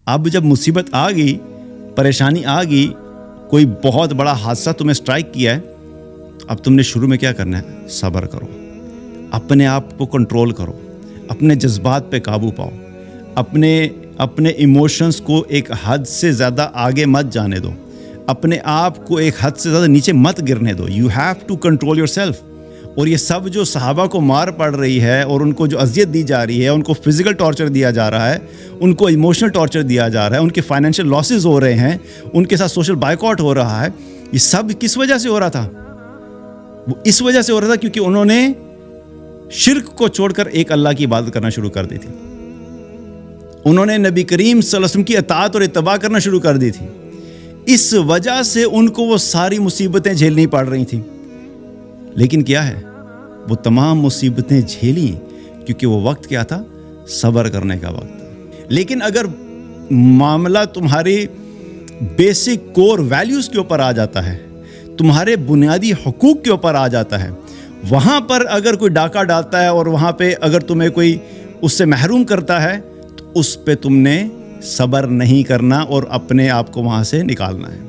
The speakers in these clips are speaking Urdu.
اب جب مصیبت آ گئی، پریشانی آ گئی، کوئی بہت بڑا حادثہ تمہیں اسٹرائک کیا ہے، اب تم نے شروع میں کیا کرنا ہے؟ صبر کرو، اپنے آپ کو کنٹرول کرو، اپنے جذبات پہ قابو پاؤ، اپنے ایموشنز کو ایک حد سے زیادہ آگے مت جانے دو، اپنے آپ کو ایک حد سے زیادہ نیچے مت گرنے دو. You have to control your self. اور یہ سب جو صحابہ کو مار پڑ رہی ہے اور ان کو جو اذیت دی جا رہی ہے، ان کو فزیکل ٹارچر دیا جا رہا ہے، ان کو ایموشنل ٹارچر دیا جا رہا ہے، ان کے فائنینشیل لاسز ہو رہے ہیں، ان کے ساتھ سوشل بائیکاٹ ہو رہا ہے، یہ سب کس وجہ سے ہو رہا تھا؟ وہ اس وجہ سے ہو رہا تھا کیونکہ انہوں نے شرک کو چھوڑ کر ایک اللہ کی عبادت کرنا شروع کر دی تھی. انہوں نے نبی کریم صلی اللہ علیہ وسلم کی اطاعت اور اتباع کرنا شروع کر دی تھی. اس وجہ سے ان کو وہ ساری مصیبتیں جھیلنی پڑ رہی تھیں. لیکن کیا ہے، وہ تمام مصیبتیں جھیلی کیونکہ وہ وقت کیا تھا؟ صبر کرنے کا وقت تھا. لیکن اگر معاملہ تمہاری بیسک کور ویلیوز کے اوپر آ جاتا ہے، تمہارے بنیادی حقوق کے اوپر آ جاتا ہے، وہاں پر اگر کوئی ڈاکہ ڈالتا ہے اور وہاں پہ اگر تمہیں کوئی اس سے محروم کرتا ہے تو اس پہ تم نے صبر نہیں کرنا اور اپنے آپ کو وہاں سے نکالنا ہے.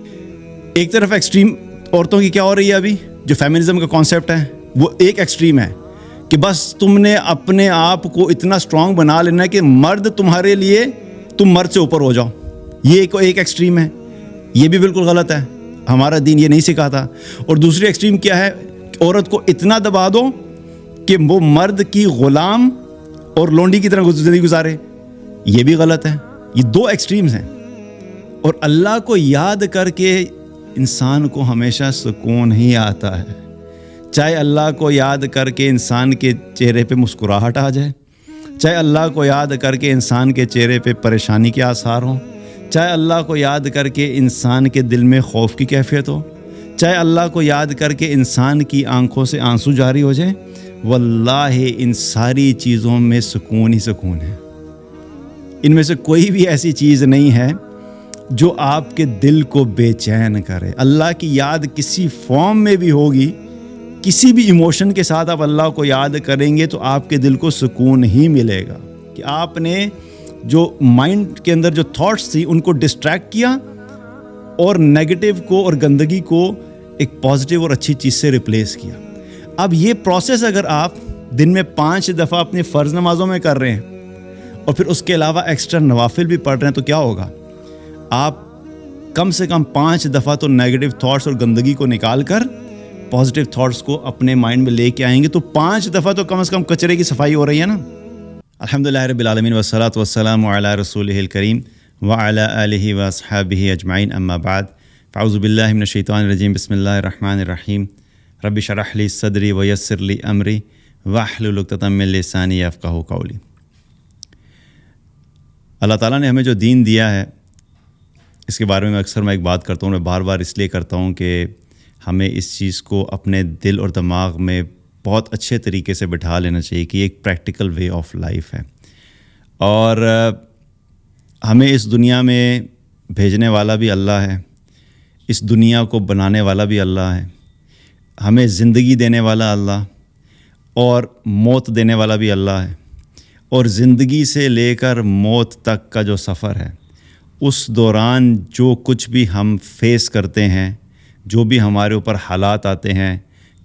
ایک طرف ایکسٹریم عورتوں کی کیا ہو رہی ہے، ابھی جو فیمنزم کا کانسیپٹ ہے وہ ایک ایکسٹریم ہے کہ بس تم نے اپنے آپ کو اتنا سٹرونگ بنا لینا ہے کہ مرد تمہارے لیے، تم مرد سے اوپر ہو جاؤ. یہ ایک ایکسٹریم ہے، یہ بھی بالکل غلط ہے، ہمارا دین یہ نہیں سکھاتا. اور دوسری ایکسٹریم کیا ہے، عورت کو اتنا دبا دو کہ وہ مرد کی غلام اور لونڈی کی طرح زندگی گزارے، یہ بھی غلط ہے. یہ دو ایکسٹریمز ہیں. اور اللہ کو یاد کر کے انسان کو ہمیشہ سکون ہی آتا ہے. چاہے اللہ کو یاد کر کے انسان کے چہرے پہ مسکراہٹ آ جائے، چاہے اللہ کو یاد کر کے انسان کے چہرے پہ پریشانی کے آثار ہوں، چاہے اللہ کو یاد کر کے انسان کے دل میں خوف کی کیفیت ہو، چاہے اللہ کو یاد کر کے انسان کی آنکھوں سے آنسو جاری ہو جائے، واللہ ان ساری چیزوں میں سکون ہی سکون ہے. ان میں سے کوئی بھی ایسی چیز نہیں ہے جو آپ کے دل کو بے چین کرے. اللہ کی یاد کسی فارم میں بھی ہوگی، کسی بھی ایموشن کے ساتھ آپ اللہ کو یاد کریں گے تو آپ کے دل کو سکون ہی ملے گا کہ آپ نے جو مائنڈ کے اندر جو تھاٹس تھی ان کو ڈسٹریکٹ کیا اور نیگیٹو کو اور گندگی کو ایک پازیٹیو اور اچھی چیز سے ریپلیس کیا. اب یہ پروسیس اگر آپ دن میں 5 دفعہ اپنی فرض نمازوں میں کر رہے ہیں اور پھر اس کے علاوہ ایکسٹرا نوافل بھی پڑھ رہے ہیں تو کیا ہوگا؟ آپ کم سے کم 5 دفعہ تو نیگیٹو تھاٹس اور گندگی کو نکال کر پازیٹیو تھاٹس کو اپنے مائنڈ میں لے کے آئیں گے. تو 5 دفعہ تو کم از کم کچرے کی صفائی ہو رہی ہے نا. الحمدللہ رب العالمین والصلاۃ والسلام علی رسولہ الکریم وعلی آلہ واصحابہ اجمعین، اما بعد، فاعوذ باللہ من الشیطان الرجیم، بسم اللہ الرحمن الرحیم. رب اشرح لی صدری ویسر لی امری واحلل عقدۃ من لسانی یفقہوا قولی. اللہ تعالیٰ نے ہمیں جو دین دیا ہے اس کے بارے میں اکثر میں ایک بات کرتا ہوں، میں بار بار اس لیے کرتا ہوں کہ ہمیں اس چیز کو اپنے دل اور دماغ میں بہت اچھے طریقے سے بٹھا لینا چاہیے کہ یہ ایک پریکٹیکل وے آف لائف ہے. اور ہمیں اس دنیا میں بھیجنے والا بھی اللہ ہے، اس دنیا کو بنانے والا بھی اللہ ہے، ہمیں زندگی دینے والا اللہ اور موت دینے والا بھی اللہ ہے. اور زندگی سے لے کر موت تک کا جو سفر ہے، اس دوران جو کچھ بھی ہم فیس کرتے ہیں، جو بھی ہمارے اوپر حالات آتے ہیں،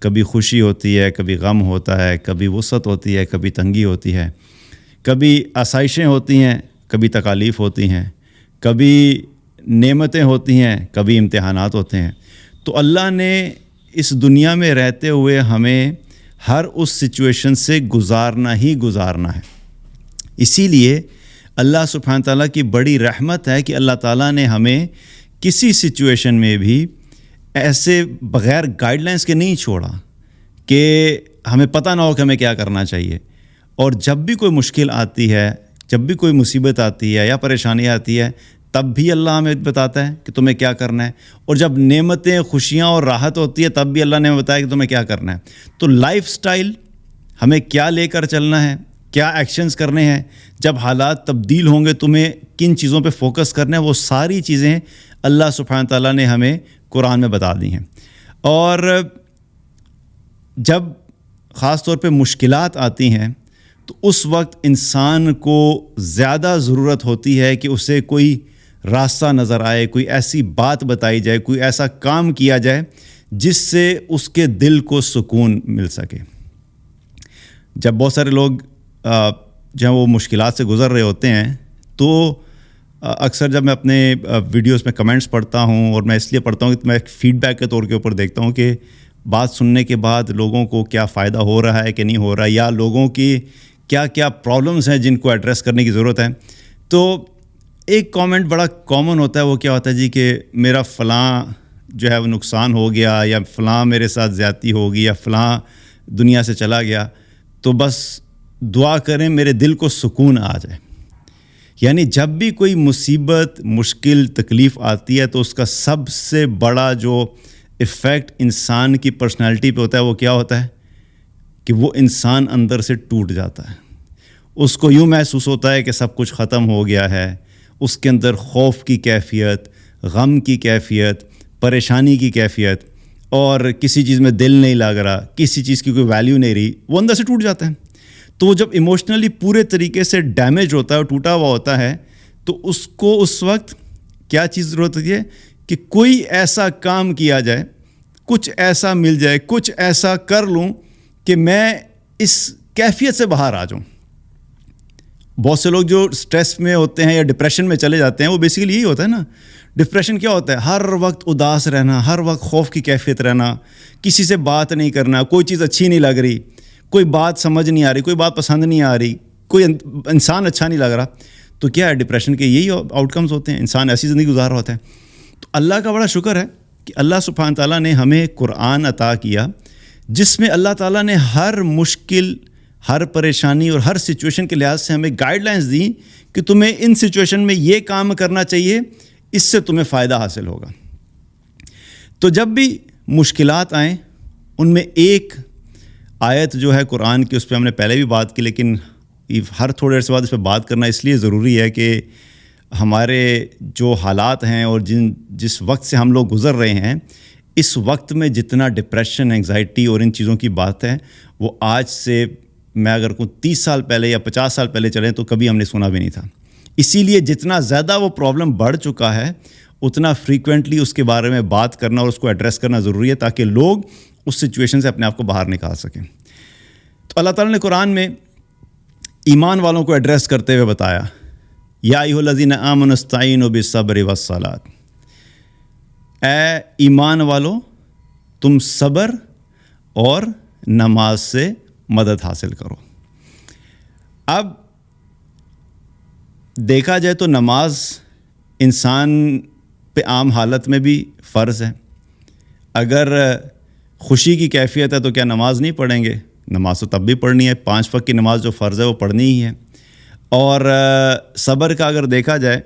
کبھی خوشی ہوتی ہے، کبھی غم ہوتا ہے، کبھی وسعت ہوتی ہے، کبھی تنگی ہوتی ہے، کبھی آسائشیں ہوتی ہیں، کبھی تکالیف ہوتی ہیں، کبھی نعمتیں ہوتی ہیں، کبھی امتحانات ہوتے ہیں. تو اللہ نے اس دنیا میں رہتے ہوئے ہمیں ہر اس سچویشن سے گزارنا ہی گزارنا ہے. اسی لیے اللہ سبحانہ تعالیٰ کی بڑی رحمت ہے کہ اللہ تعالیٰ نے ہمیں کسی سچویشن میں بھی ایسے بغیر گائیڈ لائنس کے نہیں چھوڑا کہ ہمیں پتہ نہ ہو کہ ہمیں کیا کرنا چاہیے. اور جب بھی کوئی مشکل آتی ہے، جب بھی کوئی مصیبت آتی ہے یا پریشانی آتی ہے، تب بھی اللہ ہمیں بتاتا ہے کہ تمہیں کیا کرنا ہے. اور جب نعمتیں، خوشیاں اور راحت ہوتی ہے تب بھی اللہ نے ہمیں بتایا کہ تمہیں کیا کرنا ہے. تو لائف سٹائل ہمیں کیا لے کر چلنا ہے، کیا ایکشنز کرنے ہیں، جب حالات تبدیل ہوں گے تمہیں کن چیزوں پہ فوکس کرنا ہے، وہ ساری چیزیں اللہ سبحانہ تعالیٰ نے ہمیں قرآن میں بتا دی ہیں. اور جب خاص طور پہ مشکلات آتی ہیں تو اس وقت انسان کو زیادہ ضرورت ہوتی ہے کہ اسے کوئی راستہ نظر آئے, کوئی ایسی بات بتائی جائے, کوئی ایسا کام کیا جائے جس سے اس کے دل کو سکون مل سکے. جب بہت سارے لوگ جب وہ مشکلات سے گزر رہے ہوتے ہیں تو اکثر جب میں اپنے ویڈیوز میں کمنٹس پڑھتا ہوں, اور میں اس لیے پڑھتا ہوں کہ میں ایک فیڈ بیک کے طور کے اوپر دیکھتا ہوں کہ بات سننے کے بعد لوگوں کو کیا فائدہ ہو رہا ہے کہ نہیں ہو رہا ہے, یا لوگوں کی کیا کیا پرابلمس ہیں جن کو ایڈریس کرنے کی ضرورت ہے. تو ایک کامنٹ بڑا کامن ہوتا ہے, وہ کیا ہوتا ہے جی کہ میرا فلاں جو ہے وہ نقصان ہو گیا, یا فلاں میرے ساتھ زیادتی ہوگی, یا فلاں دنیا سے چلا گیا, تو بس دعا کریں میرے دل کو سکون آ جائے. یعنی جب بھی کوئی مصیبت, مشکل, تکلیف آتی ہے تو اس کا سب سے بڑا جو ایفیکٹ انسان کی پرسنالٹی پہ ہوتا ہے وہ کیا ہوتا ہے کہ وہ انسان اندر سے ٹوٹ جاتا ہے. اس کو یوں محسوس ہوتا ہے کہ سب کچھ ختم ہو گیا ہے. اس کے اندر خوف کی کیفیت, غم کی کیفیت, پریشانی کی کیفیت, اور کسی چیز میں دل نہیں لگ رہا, کسی چیز کی کوئی ویلیو نہیں رہی, وہ اندر سے ٹوٹ جاتا ہے. تو وہ جب ایموشنلی پورے طریقے سے ڈیمیج ہوتا ہے اور ٹوٹا ہوا ہوتا ہے, تو اس کو اس وقت کیا چیز ضرورت ہوتی ہے کہ کوئی ایسا کام کیا جائے, کچھ ایسا مل جائے, کچھ ایسا کر لوں کہ میں اس کیفیت سے باہر آ جاؤں. بہت سے لوگ جو سٹریس میں ہوتے ہیں یا ڈپریشن میں چلے جاتے ہیں, وہ بیسیکلی یہی ہوتا ہے نا. ڈپریشن کیا ہوتا ہے؟ ہر وقت اداس رہنا, ہر وقت خوف کی کیفیت رہنا, کسی سے بات نہیں کرنا, کوئی چیز اچھی نہیں لگ رہی, کوئی بات سمجھ نہیں آ رہی, کوئی بات پسند نہیں آ رہی, کوئی انسان اچھا نہیں لگ رہا. تو کیا ہے, ڈپریشن کے یہی آؤٹ کمز ہوتے ہیں. انسان ایسی زندگی گزار رہا ہوتا ہے. تو اللہ کا بڑا شکر ہے کہ اللہ سبحانہ تعالیٰ نے ہمیں قرآن عطا کیا, جس میں اللہ تعالیٰ نے ہر مشکل, ہر پریشانی اور ہر سچویشن کے لحاظ سے ہمیں گائیڈ لائنز دیں کہ تمہیں ان سچویشن میں یہ کام کرنا چاہیے, اس سے تمہیں فائدہ حاصل ہوگا. تو جب بھی مشکلات آئیں, ان میں ایک آیت جو ہے قرآن کی, اس پہ ہم نے پہلے بھی بات کی, لیکن ہر تھوڑے عرصے بعد اس پہ بات کرنا اس لیے ضروری ہے کہ ہمارے جو حالات ہیں اور جس وقت سے ہم لوگ گزر رہے ہیں, اس وقت میں جتنا ڈپریشن, انگزائٹی اور ان چیزوں کی بات ہے, وہ آج سے میں اگر کوئی 30 سال پہلے یا 50 سال پہلے چلیں تو کبھی ہم نے سنا بھی نہیں تھا. اسی لیے جتنا زیادہ وہ پرابلم بڑھ چکا ہے, اتنا فریکوینٹلی اس کے بارے میں بات کرنا اور اس کو ایڈریس کرنا ضروری ہے, تاکہ لوگ اس سچویشن سے اپنے آپ کو باہر نکال سکیں. تو اللہ تعالیٰ نے قرآن میں ایمان والوں کو ایڈریس کرتے ہوئے بتایا, یا ایھا الذین آمنوا استعینوا بالصبر والصلاۃ, اے ایمان والو تم صبر اور نماز سے مدد حاصل کرو. اب دیکھا جائے تو نماز انسان پہ عام حالت میں بھی فرض ہے. اگر خوشی کی کیفیت ہے تو کیا نماز نہیں پڑھیں گے؟ نماز تو تب بھی پڑھنی ہے. 5 وقت کی نماز جو فرض ہے وہ پڑھنی ہی ہے. اور صبر کا اگر دیکھا جائے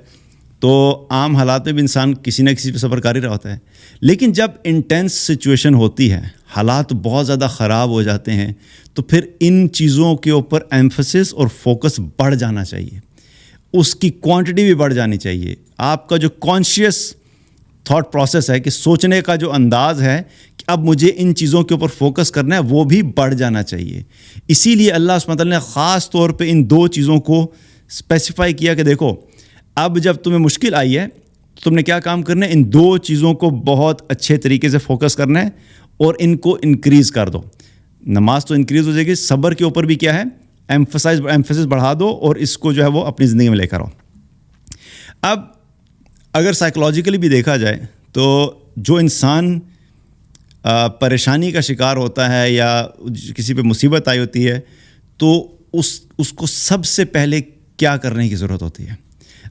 تو عام حالات میں بھی انسان کسی نہ کسی پہ صبر کر ہی رہا ہوتا ہے. لیکن جب انٹینس سچویشن ہوتی ہے, حالات بہت زیادہ خراب ہو جاتے ہیں, تو پھر ان چیزوں کے اوپر ایمفسس اور فوکس بڑھ جانا چاہیے, اس کی کوانٹٹی بھی بڑھ جانی چاہیے. آپ کا جو کانشیس تھاٹ پروسیس ہے, کہ سوچنے کا جو انداز ہے کہ اب مجھے ان چیزوں کے اوپر فوکس کرنا ہے, وہ بھی بڑھ جانا چاہیے. اسی لیے اللہ سبحانہ وتعالیٰ نے خاص طور پہ ان 2 چیزوں کو اسپیسیفائی کیا کہ دیکھو, اب جب تمہیں مشکل آئی ہے تو تم نے کیا کام کرنا ہے, ان 2 چیزوں کو بہت اچھے طریقے سے فوکس کرنا ہے اور ان کو انکریز کر دو. نماز تو انکریز ہو جائے گی, صبر کے اوپر بھی کیا ہے, ایمفسس بڑھا دو, اور اس کو جو ہے وہ اپنی زندگی میں لے کر آؤ. اب اگر سائیکولوجیکلی بھی دیکھا جائے تو جو انسان پریشانی کا شکار ہوتا ہے یا کسی پہ مصیبت آئی ہوتی ہے, تو اس کو سب سے پہلے کیا کرنے کی ضرورت ہوتی ہے.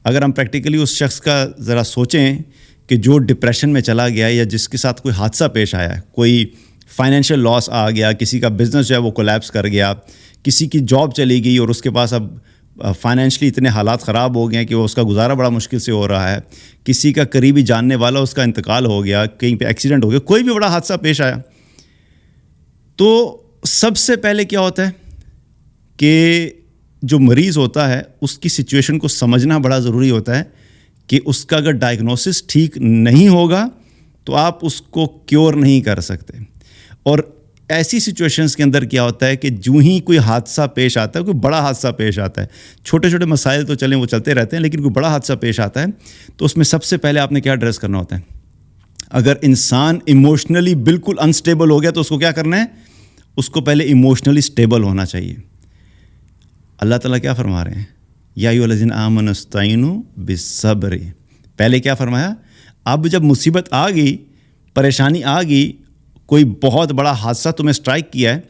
اگر ہم پریکٹیکلی اس شخص کا ذرا سوچیں کہ جو ڈپریشن میں چلا گیا, یا جس کے ساتھ کوئی حادثہ پیش آیا ہے, کوئی فائنینشیل لاس آ گیا, کسی کا بزنس جو ہے وہ کولیپس کر گیا, کسی کی جاب چلی گئی اور اس کے پاس اب فائنینشلی اتنے حالات خراب ہو گئے ہیں کہ وہ اس کا گزارا بڑا مشکل سے ہو رہا ہے, کسی کا قریبی جاننے والا اس کا انتقال ہو گیا, کہیں پہ ایکسیڈنٹ ہو گیا, کوئی بھی بڑا حادثہ پیش آیا, تو سب سے پہلے کیا ہوتا ہے کہ جو مریض ہوتا ہے اس کی سچویشن کو سمجھنا بڑا ضروری ہوتا ہے, کہ اس کا اگر ڈائگنوسس ٹھیک نہیں ہوگا تو آپ اس کو کیور نہیں کر سکتے. اور ایسی سچویشنز کے اندر کیا ہوتا ہے کہ جو ہی کوئی حادثہ پیش آتا ہے، کوئی بڑا حادثہ پیش آتا ہے، چھوٹے چھوٹے مسائل تو چلیں وہ چلتے رہتے ہیں، لیکن کوئی بڑا حادثہ پیش آتا ہے تو اس میں سب سے پہلے آپ نے کیا ایڈریس کرنا ہوتا ہے؟ اگر انسان ایموشنلی بالکل انسٹیبل ہو گیا تو اس کو کیا کرنا ہے؟ اس کو پہلے ایموشنلی اسٹیبل ہونا چاہیے. اللہ تعالیٰ کیا فرما رہے ہیں؟ یا ایھا الذین آمنوا استعینوا بالصبر. پہلے کیا فرمایا؟ اب جب مصیبت آ گئی، پریشانی آ گئی، کوئی بہت بڑا حادثہ تمہیں اسٹرائک کیا ہے،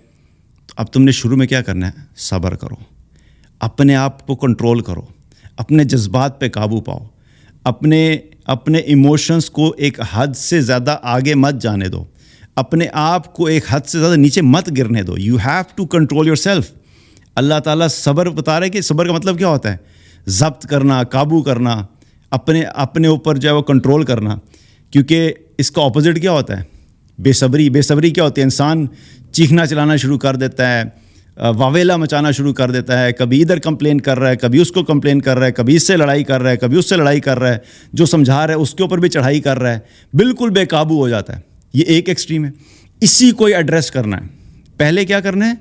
تو اب تم نے شروع میں کیا کرنا ہے؟ صبر کرو، اپنے آپ کو کنٹرول کرو، اپنے جذبات پہ قابو پاؤ، اپنے ایموشنز کو ایک حد سے زیادہ آگے مت جانے دو، اپنے آپ کو ایک حد سے زیادہ نیچے مت گرنے دو. You have to control your self. اللہ تعالیٰ صبر بتا رہے کہ صبر کا مطلب کیا ہوتا ہے؟ ضبط کرنا، قابو کرنا، اپنے اوپر جو ہے وہ کنٹرول کرنا. کیونکہ اس کا اپوزٹ کیا ہوتا ہے؟ بے صبری کیا ہوتی ہے؟ انسان چیخنا چلانا شروع کر دیتا ہے، واویلا مچانا شروع کر دیتا ہے، کبھی ادھر کمپلین کر رہا ہے، کبھی اس کو کمپلین کر رہا ہے، کبھی اس سے لڑائی کر رہا ہے، کبھی اس سے لڑائی کر رہا ہے، جو سمجھا رہا ہے اس کے اوپر بھی چڑھائی کر رہا ہے، بالکل بے قابو ہو جاتا ہے. یہ ایک ایکسٹریم ہے. اسی کو ایڈریس کرنا ہے. پہلے کیا کرنا ہے؟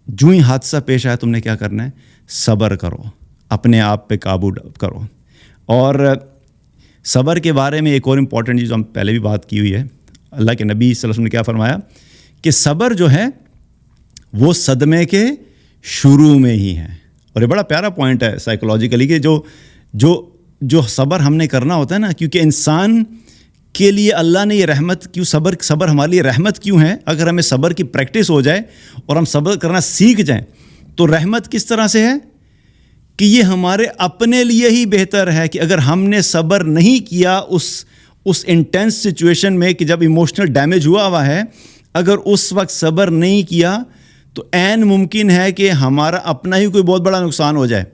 جو ہی حادثہ پیش آیا تم نے کیا کرنا ہے؟ صبر کرو، اپنے آپ پہ قابو کرو. اور صبر کے بارے میں ایک اور امپورٹنٹ چیز ہم پہلے بھی بات کی ہوئی ہے. اللہ کے نبی صلی اللہ علیہ وسلم نے کیا فرمایا کہ صبر جو ہے وہ صدمے کے شروع میں ہی ہے. اور یہ بڑا پیارا پوائنٹ ہے سائیکولوجیکلی کہ جو صبر ہم نے کرنا ہوتا ہے نا، کیونکہ انسان کے لیے اللہ نے یہ رحمت کیوں، صبر ہمارے لیے رحمت کیوں ہے؟ اگر ہمیں صبر کی پریکٹس ہو جائے اور ہم صبر کرنا سیکھ جائیں تو رحمت کس طرح سے ہے کہ یہ ہمارے اپنے لیے ہی بہتر ہے. کہ اگر ہم نے صبر نہیں کیا اس انٹینس سچویشن میں کہ جب ایموشنل ڈیمیج ہوا ہے، اگر اس وقت صبر نہیں کیا تو عین ممکن ہے کہ ہمارا اپنا ہی کوئی بہت بڑا نقصان ہو جائے.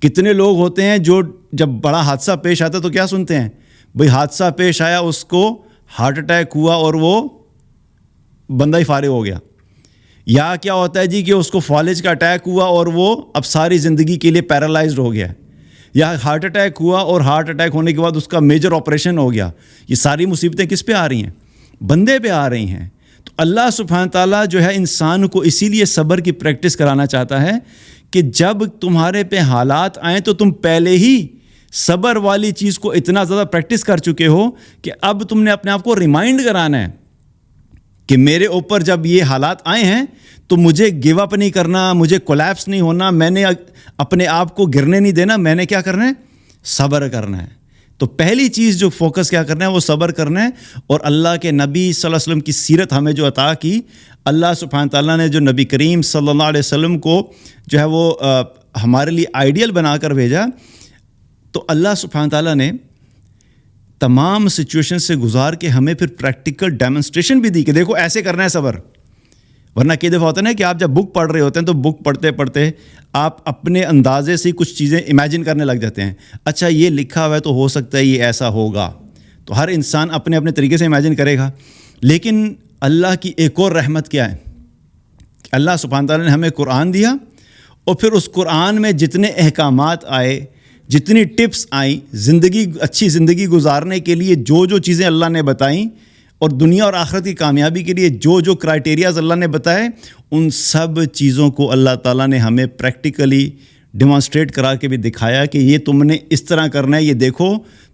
کتنے لوگ ہوتے ہیں جو جب بڑا حادثہ پیش آتا ہے تو کیا سنتے ہیں؟ بھئی حادثہ پیش آیا، اس کو ہارٹ اٹیک ہوا اور وہ بندہ ہی فارغ ہو گیا. یا کیا ہوتا ہے جی کہ اس کو فالج کا اٹیک ہوا اور وہ اب ساری زندگی کے لیے پیرالائزڈ ہو گیا. یا ہارٹ اٹیک ہوا اور ہارٹ اٹیک ہونے کے بعد اس کا میجر آپریشن ہو گیا. یہ ساری مصیبتیں کس پہ آ رہی ہیں؟ بندے پہ آ رہی ہیں. تو اللہ سبحانہ تعالیٰ جو ہے انسان کو اسی لیے صبر کی پریکٹس کرانا چاہتا ہے کہ جب تمہارے پہ حالات آئیں تو تم پہلے ہی صبر والی چیز کو اتنا زیادہ پریکٹس کر چکے ہو کہ اب تم نے اپنے آپ کو ریمائنڈ کرانا ہے کہ میرے اوپر جب یہ حالات آئے ہیں تو مجھے گیو اپ نہیں کرنا، مجھے کولیپس نہیں ہونا، میں نے اپنے آپ کو گرنے نہیں دینا، میں نے کیا کرنا ہے؟ صبر کرنا ہے. تو پہلی چیز جو فوکس کیا کرنا ہے وہ صبر کرنا ہے. اور اللہ کے نبی صلی اللہ علیہ وسلم کی سیرت ہمیں جو عطا کی، اللہ سبحانہ تعالیٰ نے جو نبی کریم صلی اللہ علیہ وسلم کو جو ہے وہ ہمارے لیے آئیڈیل بنا کر بھیجا، تو اللہ سبحانہ تعالیٰ نے تمام سچویشن سے گزار کے ہمیں پھر پریکٹیکل ڈیمونسٹریشن بھی دی کہ دیکھو ایسے کرنا ہے صبر. ورنہ کئی دفعہ ہوتا ہے نا کہ آپ جب بک پڑھ رہے ہوتے ہیں تو بک پڑھتے پڑھتے آپ اپنے اندازے سے کچھ چیزیں امیجن کرنے لگ جاتے ہیں. اچھا یہ لکھا ہوا ہے تو ہو سکتا ہے یہ ایسا ہوگا. تو ہر انسان اپنے اپنے طریقے سے امیجن کرے گا. لیکن اللہ کی ایک اور رحمت کیا ہے؟ اللہ سبحانہ تعالیٰ نے ہمیں قرآن دیا اور پھر اس قرآن میں جتنے احکامات آئے، جتنی ٹپس آئیں اچھی زندگی گزارنے کے لیے، جو چیزیں اللہ نے بتائیں اور دنیا اور آخرت کی کامیابی کے لیے جو کرائٹیریاز اللہ نے بتائے، ان سب چیزوں کو اللہ تعالیٰ نے ہمیں پریکٹیکلی ڈیمانسٹریٹ کرا کے بھی دکھایا کہ یہ تم نے اس طرح کرنا ہے. یہ دیکھو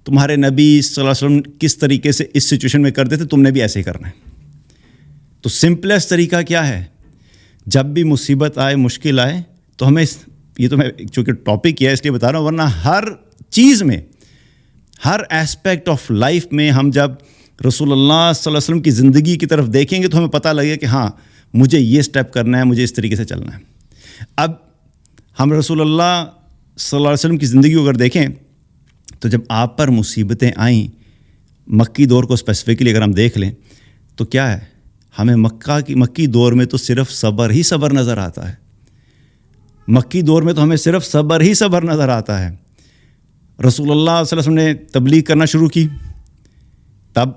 تمہارے نبی صلی اللہ علیہ وسلم کس طریقے سے اس سچویشن میں کرتے تھے، تم نے بھی ایسے ہی کرنا ہے. تو سمپلیسٹ طریقہ کیا ہے؟ جب بھی مصیبت آئے، مشکل آئے تو ہمیں، یہ تو میں چونکہ ٹاپک ہے اس لیے بتا رہا ہوں، ورنہ ہر چیز میں، ہر ایسپیکٹ آف لائف میں ہم جب رسول اللہ صلی اللہ علیہ وسلم کی زندگی کی طرف دیکھیں گے تو ہمیں پتہ لگے کہ ہاں مجھے یہ سٹیپ کرنا ہے، مجھے اس طریقے سے چلنا ہے. اب ہم رسول اللہ صلی اللہ علیہ وسلم کی زندگی کو اگر دیکھیں تو جب آپ پر مصیبتیں آئیں، مکی دور کو اسپیسیفکلی اگر ہم دیکھ لیں تو کیا ہے؟ ہمیں مکی دور میں تو صرف صبر ہی صبر نظر آتا ہے. مکی دور میں تو ہمیں صرف صبر ہی صبر نظر آتا ہے. رسول اللہ صلی اللہ علیہ وسلم نے تبلیغ کرنا شروع کی، تب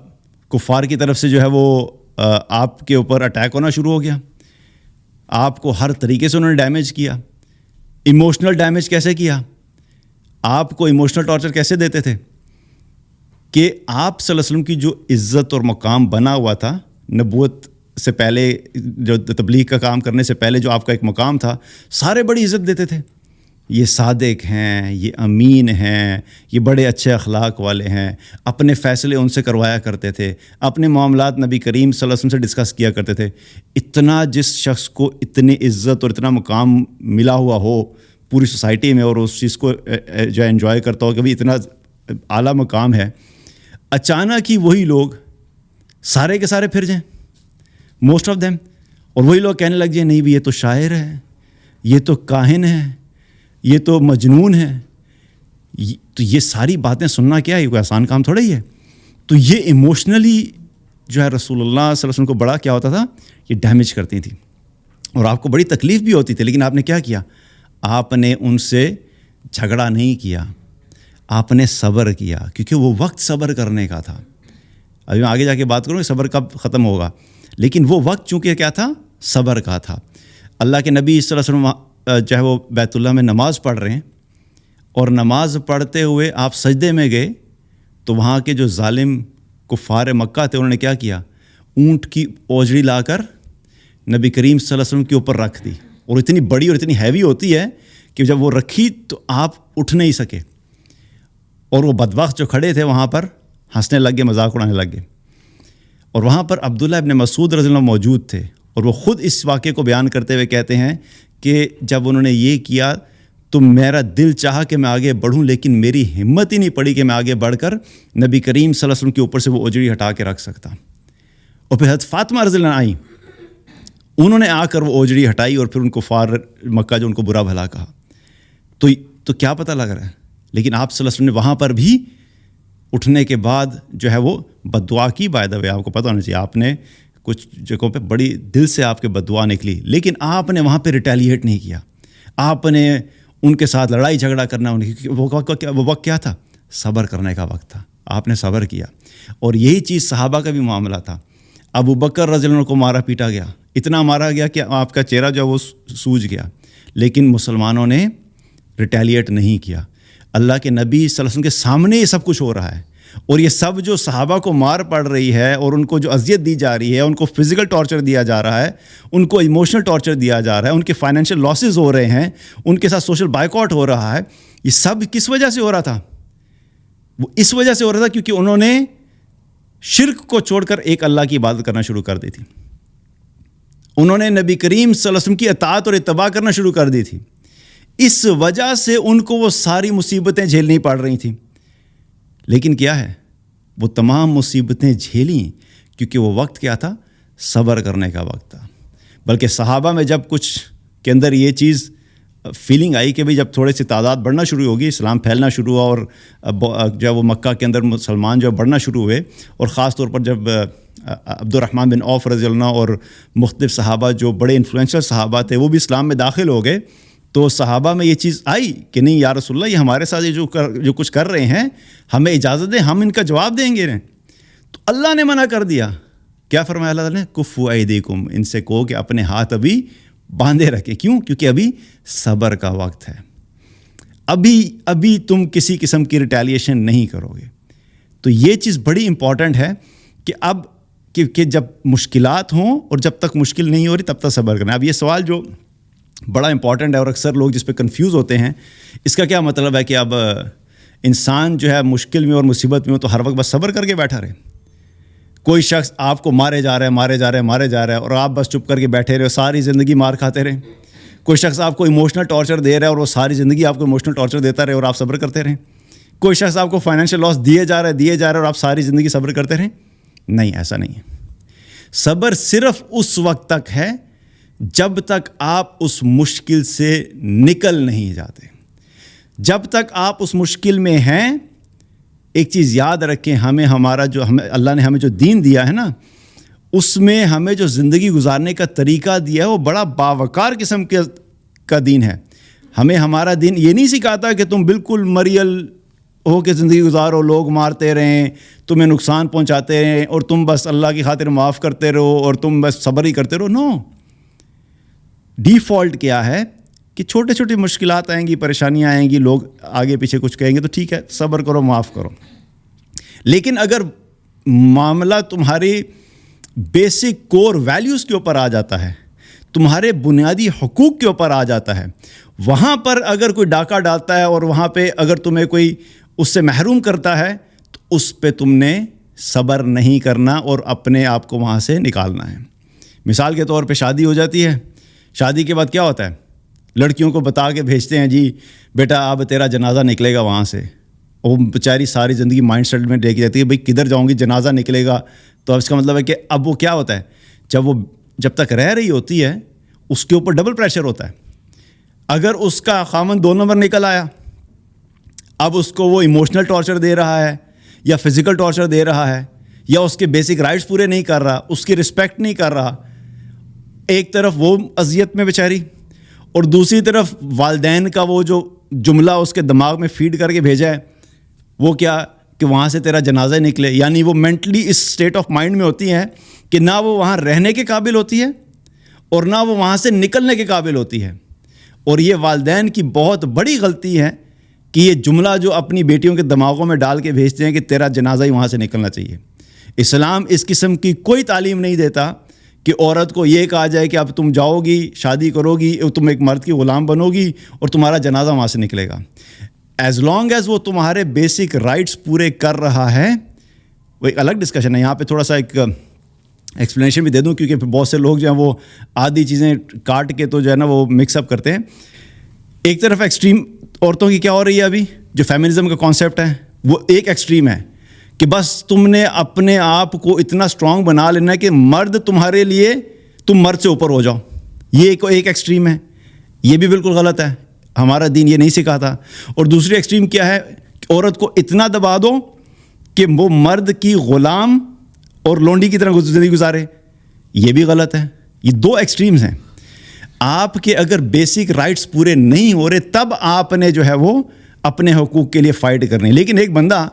کفار کی طرف سے جو ہے وہ آپ کے اوپر اٹیک ہونا شروع ہو گیا. آپ کو ہر طریقے سے انہوں نے ڈیمیج کیا. ایموشنل ڈیمیج کیسے کیا؟ آپ کو ایموشنل ٹارچر کیسے دیتے تھے کہ آپ صلی اللہ علیہ وسلم کی جو عزت اور مقام بنا ہوا تھا، نبوت سے پہلے جو تبلیغ کا کام کرنے سے پہلے جو آپ کا ایک مقام تھا، سارے بڑی عزت دیتے تھے، یہ صادق ہیں، یہ امین ہیں، یہ بڑے اچھے اخلاق والے ہیں، اپنے فیصلے ان سے کروایا کرتے تھے، اپنے معاملات نبی کریم صلی اللہ علیہ وسلم سے ڈسکس کیا کرتے تھے۔ اتنا جس شخص کو اتنی عزت اور اتنا مقام ملا ہوا ہو پوری سوسائٹی میں اور اس چیز کو جو انجوائے کرتا ہو کہ بھائی اتنا اعلیٰ مقام ہے، اچانک ہی وہی لوگ سارے کے سارے پھر جائیں، موسٹ آف دیم، اور وہی لوگ کہنے لگ جائیں نہیں بھی یہ تو شاعر ہے، یہ تو کاہن ہے، یہ تو مجنون ہے۔ تو یہ ساری باتیں سننا کیا ہے، یہ کوئی آسان کام تھوڑا ہی ہے۔ تو یہ ایموشنلی جو ہے رسول اللہ صلی اللہ علیہ وسلم کو بڑا کیا ہوتا تھا، یہ ڈیمیج کرتی تھی اور آپ کو بڑی تکلیف بھی ہوتی تھی، لیکن آپ نے کیا کیا؟ آپ نے ان سے جھگڑا نہیں کیا، آپ نے صبر کیا، کیونکہ وہ وقت صبر کرنے کا تھا۔ ابھی میں آگے جا کے بات کروں کہ صبر کب ختم ہوگا، لیکن وہ وقت چونکہ کیا تھا، صبر کا تھا۔ اللہ کے نبی صلی اللہ علیہ وسلم جو ہے وہ بیت اللہ میں نماز پڑھ رہے ہیں، اور نماز پڑھتے ہوئے آپ سجدے میں گئے تو وہاں کے جو ظالم کفار مکہ تھے انہوں نے کیا کیا؟ اونٹ کی اوجڑی لا کر نبی کریم صلی اللہ علیہ وسلم کے اوپر رکھ دی، اور اتنی بڑی اور اتنی ہیوی ہوتی ہے کہ جب وہ رکھی تو آپ اٹھ نہیں سکے، اور وہ بدبخت جو کھڑے تھے وہاں پر ہنسنے لگ گئے، مذاق اڑانے لگ گئے۔ اور وہاں پر عبداللہ ابن مسعود رضی اللہ عنہ موجود تھے، اور وہ خود اس واقعے کو بیان کرتے ہوئے کہتے ہیں کہ جب انہوں نے یہ کیا تو میرا دل چاہا کہ میں آگے بڑھوں، لیکن میری ہمت ہی نہیں پڑی کہ میں آگے بڑھ کر نبی کریم صلی اللہ علیہ وسلم کے اوپر سے وہ اجڑی ہٹا کے رکھ سکتا۔ اور پھر حضرت فاطمہ رضی اللہ عنہ آئیں، انہوں نے آ کر وہ اجڑی ہٹائی، اور پھر ان کو کفار مکہ جو ان کو برا بھلا کہا۔ تو کیا پتہ لگ رہا ہے، لیکن آپ صلی اللہ علیہ وسلم نے وہاں پر بھی اٹھنے کے بعد جو ہے وہ بد دعا کی۔ بائی دا وے آپ کو پتہ ہونا چاہیے، آپ نے کچھ جگہوں پہ بڑی دل سے آپ کے بد دعا نکلی، لیکن آپ نے وہاں پہ ریٹیلیٹ نہیں کیا، آپ نے ان کے ساتھ لڑائی جھگڑا کرنا، وہ وقت کیا تھا؟ صبر کرنے کا وقت تھا، آپ نے صبر کیا۔ اور یہی چیز صحابہ کا بھی معاملہ تھا۔ ابو بکر رضی اللہ عنہ کو مارا پیٹا گیا، اتنا مارا گیا کہ آپ کا چہرہ جو ہے وہ سوج گیا، لیکن مسلمانوں نے ریٹیلیٹ نہیں کیا۔ اللہ کے نبی صلی اللہ علیہ وسلم کے سامنے یہ سب کچھ ہو رہا ہے، اور یہ سب جو صحابہ کو مار پڑ رہی ہے اور ان کو جو اذیت دی جا رہی ہے، ان کو فزیکل ٹارچر دیا جا رہا ہے، ان کو ایموشنل ٹارچر دیا جا رہا ہے، ان کے فائنینشیل لاسز ہو رہے ہیں، ان کے ساتھ سوشل بائیکاٹ ہو رہا ہے، یہ سب کس وجہ سے ہو رہا تھا؟ وہ اس وجہ سے ہو رہا تھا کیونکہ انہوں نے شرک کو چھوڑ کر ایک اللہ کی عبادت کرنا شروع کر دی تھی، انہوں نے نبی کریم صلی اللہ علیہ وسلم کی اطاعت اور اتباع کرنا شروع کر دی تھی۔ اس وجہ سے ان کو وہ ساری مصیبتیں جھیلنی پڑ رہی تھیں، لیکن کیا ہے، وہ تمام مصیبتیں جھیلیں کیونکہ وہ وقت کیا تھا؟ صبر کرنے کا وقت تھا۔ بلکہ صحابہ میں جب کچھ کے اندر یہ چیز فیلنگ آئی کہ بھئی جب تھوڑے سی تعداد بڑھنا شروع ہوگی، اسلام پھیلنا شروع ہوا، اور جو ہے وہ مکہ کے اندر مسلمان جو بڑھنا شروع ہوئے، اور خاص طور پر جب عبد الرحمن بن عوف رضی اللہ عنہ اور مختلف صحابہ جو بڑے انفلوئنشل صحابہ تھے وہ بھی اسلام میں داخل ہو گئے، تو صحابہ میں یہ چیز آئی کہ نہیں یا رسول اللہ، یہ ہمارے ساتھ جو کچھ کر رہے ہیں، ہمیں اجازت دیں، ہم ان کا جواب دیں گے۔ تو اللہ نے منع کر دیا، کیا فرمایا اللہ تعالیٰ نے؟ کفوا ایدیکم، ان سے کہو کہ اپنے ہاتھ ابھی باندھے رکھیں۔ کیوں؟ کیونکہ ابھی صبر کا وقت ہے، ابھی تم کسی قسم کی ریٹیلیشن نہیں کرو گے۔ تو یہ چیز بڑی امپورٹنٹ ہے کہ اب کہ جب مشکلات ہوں اور جب تک مشکل نہیں ہو رہی تب تک صبر کرنا۔ اب یہ سوال جو بڑا امپورٹنٹ ہے اور اکثر لوگ جس پہ کنفیوز ہوتے ہیں، اس کا کیا مطلب ہے کہ اب انسان جو ہے مشکل میں اور مصیبت میں ہو تو ہر وقت بس صبر کر کے بیٹھا رہے؟ کوئی شخص آپ کو مارے جا رہا ہے اور آپ بس چپ کر کے بیٹھے رہے، ساری زندگی مار کھاتے رہیں؟ کوئی شخص آپ کو ایموشنل ٹارچر دے رہا ہے اور وہ ساری زندگی آپ کو ایموشنل ٹارچر دیتا رہے اور آپ صبر کرتے رہیں؟ کوئی شخص آپ کو فائنینشیل لاس دیے جا رہا ہے اور آپ ساری زندگی صبر کرتے رہیں؟ نہیں، ایسا نہیں ہے۔ صبر صرف اس وقت تک ہے جب تک آپ اس مشکل سے نکل نہیں جاتے۔ جب تک آپ اس مشکل میں ہیں، ایک چیز یاد رکھیں، ہمیں اللہ نے ہمیں جو دین دیا ہے نا، اس میں ہمیں جو زندگی گزارنے کا طریقہ دیا ہے وہ بڑا باوقار قسم کا دین ہے۔ ہمیں ہمارا دین یہ نہیں سکھاتا کہ تم بالکل مریل ہو کے زندگی گزارو، لوگ مارتے رہیں، تمہیں نقصان پہنچاتے رہیں اور تم بس اللہ کی خاطر معاف کرتے رہو اور تم بس صبر ہی کرتے رہو۔ نو، ڈیفالٹ کیا ہے کہ چھوٹے چھوٹی مشکلات آئیں گی، پریشانیاں آئیں گی، لوگ آگے پیچھے کچھ کہیں گے تو ٹھیک ہے، صبر کرو، معاف کرو۔ لیکن اگر معاملہ تمہاری بیسک کور ویلیوز کے اوپر آ جاتا ہے, تمہارے بنیادی حقوق کے اوپر آ جاتا ہے, وہاں پر اگر کوئی ڈاکہ ڈالتا ہے اور وہاں پہ اگر تمہیں کوئی اس سے محروم کرتا ہے تو اس پہ تم نے صبر نہیں کرنا اور اپنے آپ کو وہاں سے نکالنا ہے. مثال کے طور پہ شادی ہو جاتی ہے, شادی کے بعد کیا ہوتا ہے, لڑکیوں کو بتا کے بھیجتے ہیں جی بیٹا اب تیرا جنازہ نکلے گا وہاں سے. وہ بیچاری ساری زندگی مائنڈ سیٹ میں لے کے جاتی ہے بھائی کدھر جاؤں گی, جنازہ نکلے گا. تو اب اس کا مطلب ہے کہ اب وہ کیا ہوتا ہے, جب تک رہ رہی ہوتی ہے اس کے اوپر ڈبل پریشر ہوتا ہے. اگر اس کا خامن 2 نمبر نکل آیا, اب اس کو وہ ایموشنل ٹارچر دے رہا ہے یا فزیکل ٹارچر دے رہا ہے یا اس کے بیسک رائٹس پورے نہیں کر رہا, اس کی رسپیکٹ نہیں کر رہا. ایک طرف وہ اذیت میں بیچاری اور دوسری طرف والدین کا وہ جو جملہ اس کے دماغ میں فیڈ کر کے بھیجا ہے وہ کیا کہ وہاں سے تیرا جنازہ نکلے. یعنی وہ مینٹلی اس اسٹیٹ آف مائنڈ میں ہوتی ہیں کہ نہ وہ وہاں رہنے کے قابل ہوتی ہے اور نہ وہ وہاں سے نکلنے کے قابل ہوتی ہے. اور یہ والدین کی بہت بڑی غلطی ہے کہ یہ جملہ جو اپنی بیٹیوں کے دماغوں میں ڈال کے بھیجتے ہیں کہ تیرا جنازہ ہی وہاں سے نکلنا چاہیے. اسلام اس قسم کی کوئی تعلیم نہیں دیتا کہ عورت کو یہ کہا جائے کہ اب تم جاؤ گی, شادی کرو گی, تم ایک مرد کی غلام بنو گی اور تمہارا جنازہ وہاں سے نکلے گا. ایز لانگ ایز وہ تمہارے بیسک رائٹس پورے کر رہا ہے. وہ ایک الگ ڈسکشن ہے, یہاں پہ تھوڑا سا ایک ایکسپلینیشن بھی دے دوں کیونکہ بہت سے لوگ جو ہیں وہ آدھی چیزیں کاٹ کے تو جو ہے نا وہ مکس اپ کرتے ہیں. ایک طرف ایکسٹریم عورتوں کی کیا ہو رہی ہے ابھی, جو فیمنزم کا کانسیپٹ ہے وہ ایک ایکسٹریم ہے کہ بس تم نے اپنے آپ کو اتنا اسٹرانگ بنا لینا ہے کہ مرد تمہارے لیے, تم مرد سے اوپر ہو جاؤ. یہ ایک ایکسٹریم ہے, یہ بھی بالکل غلط ہے, ہمارا دین یہ نہیں سکھاتا. اور دوسری ایکسٹریم کیا ہے کہ عورت کو اتنا دبا دو کہ وہ مرد کی غلام اور لونڈی کی طرح زندگی گزارے, یہ بھی غلط ہے. یہ 2 ایکسٹریمز ہیں. آپ کے اگر بیسک رائٹس پورے نہیں ہو رہے تب آپ نے جو ہے وہ اپنے حقوق کے لیے فائٹ کرنی. لیکن ایک بندہ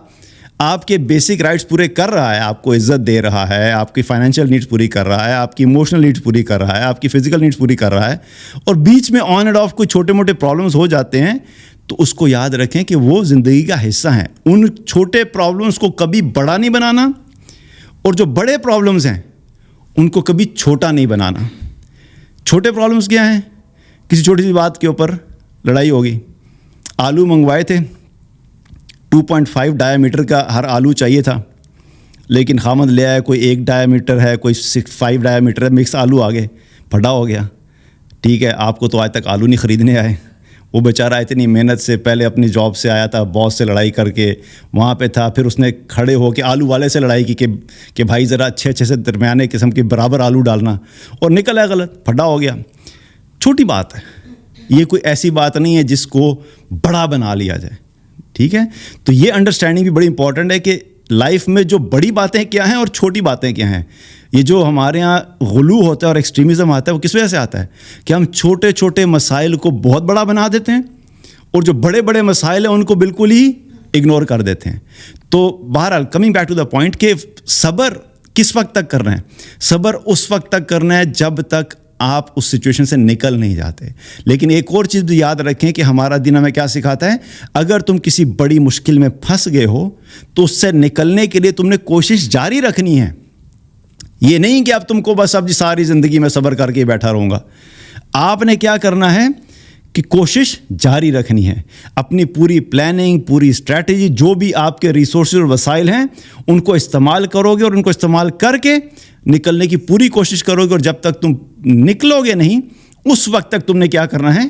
آپ کے بیسک رائٹس پورے کر رہا ہے, آپ کو عزت دے رہا ہے, آپ کی فائنینشیل نیڈس پوری کر رہا ہے, آپ کی ایموشنل نیڈس پوری کر رہا ہے, آپ کی فزیکل نیڈس پوری کر رہا ہے, اور بیچ میں آن اینڈ آف کوئی چھوٹے موٹے پرابلمس ہو جاتے ہیں, تو اس کو یاد رکھیں کہ وہ زندگی کا حصہ ہیں. ان چھوٹے پرابلمس کو کبھی بڑا نہیں بنانا, اور جو بڑے پرابلمس ہیں ان کو کبھی چھوٹا نہیں بنانا. چھوٹے پرابلمس کیا ہیں, کسی چھوٹی سی بات کے اوپر لڑائی ہوگی. آلو منگوائے تھے, 2.5 ڈایا میٹر کا ہر آلو چاہیے تھا, لیکن خامد لے آیا کوئی 1 ڈایا میٹر ہے, کوئی 5 ڈایا میٹر ہے, مکس آلو آگے پھٹا ہو گیا. ٹھیک ہے, آپ کو تو آج تک آلو نہیں خریدنے آئے. وہ بیچارہ اتنی محنت سے پہلے اپنی جاب سے آیا تھا, باس سے لڑائی کر کے وہاں پہ تھا, پھر اس نے کھڑے ہو کے آلو والے سے لڑائی کی کہ بھائی ذرا اچھے سے درمیانے قسم کے برابر آلو ڈالنا, اور نکل آیا غلط, پھٹا ہو گیا. چھوٹی بات ہے, یہ کوئی ایسی بات نہیں ہے جس کو بڑا بنا لیا جائے. ٹھیک ہے, تو یہ انڈرسٹینڈنگ بھی بڑی امپورٹنٹ ہے کہ لائف میں جو بڑی باتیں کیا ہیں اور چھوٹی باتیں کیا ہیں. یہ جو ہمارے ہاں غلو ہوتا ہے اور ایکسٹریمزم آتا ہے وہ کس وجہ سے آتا ہے کہ ہم چھوٹے چھوٹے مسائل کو بہت بڑا بنا دیتے ہیں اور جو بڑے بڑے مسائل ہیں ان کو بالکل ہی اگنور کر دیتے ہیں. تو بہرحال coming back to the point کہ صبر کس وقت تک کرنا ہے, صبر اس وقت تک کرنا ہے جب تک آپ اس سچویشن سے نکل نہیں جاتے. لیکن ایک اور چیز بھی یاد رکھیں کہ ہمارا دین ہمیں کیا سکھاتا ہے, اگر تم کسی بڑی مشکل میں پھنس گئے ہو تو اس سے نکلنے کے لیے تم نے کوشش جاری رکھنی ہے. یہ نہیں کہ اب تم کو بس اب ساری زندگی میں صبر کر کے بیٹھا رہوں گا. آپ نے کیا کرنا ہے کہ کوشش جاری رکھنی ہے. اپنی پوری پلاننگ, پوری اسٹریٹجی, جو بھی آپ کے ریسورسز اور وسائل ہیں ان کو استعمال کرو گے اور ان کو استعمال کر کے نکلنے کی پوری کوشش کرو گے. اور جب تک تم نکلو گے نہیں اس وقت تک تم نے کیا کرنا ہے,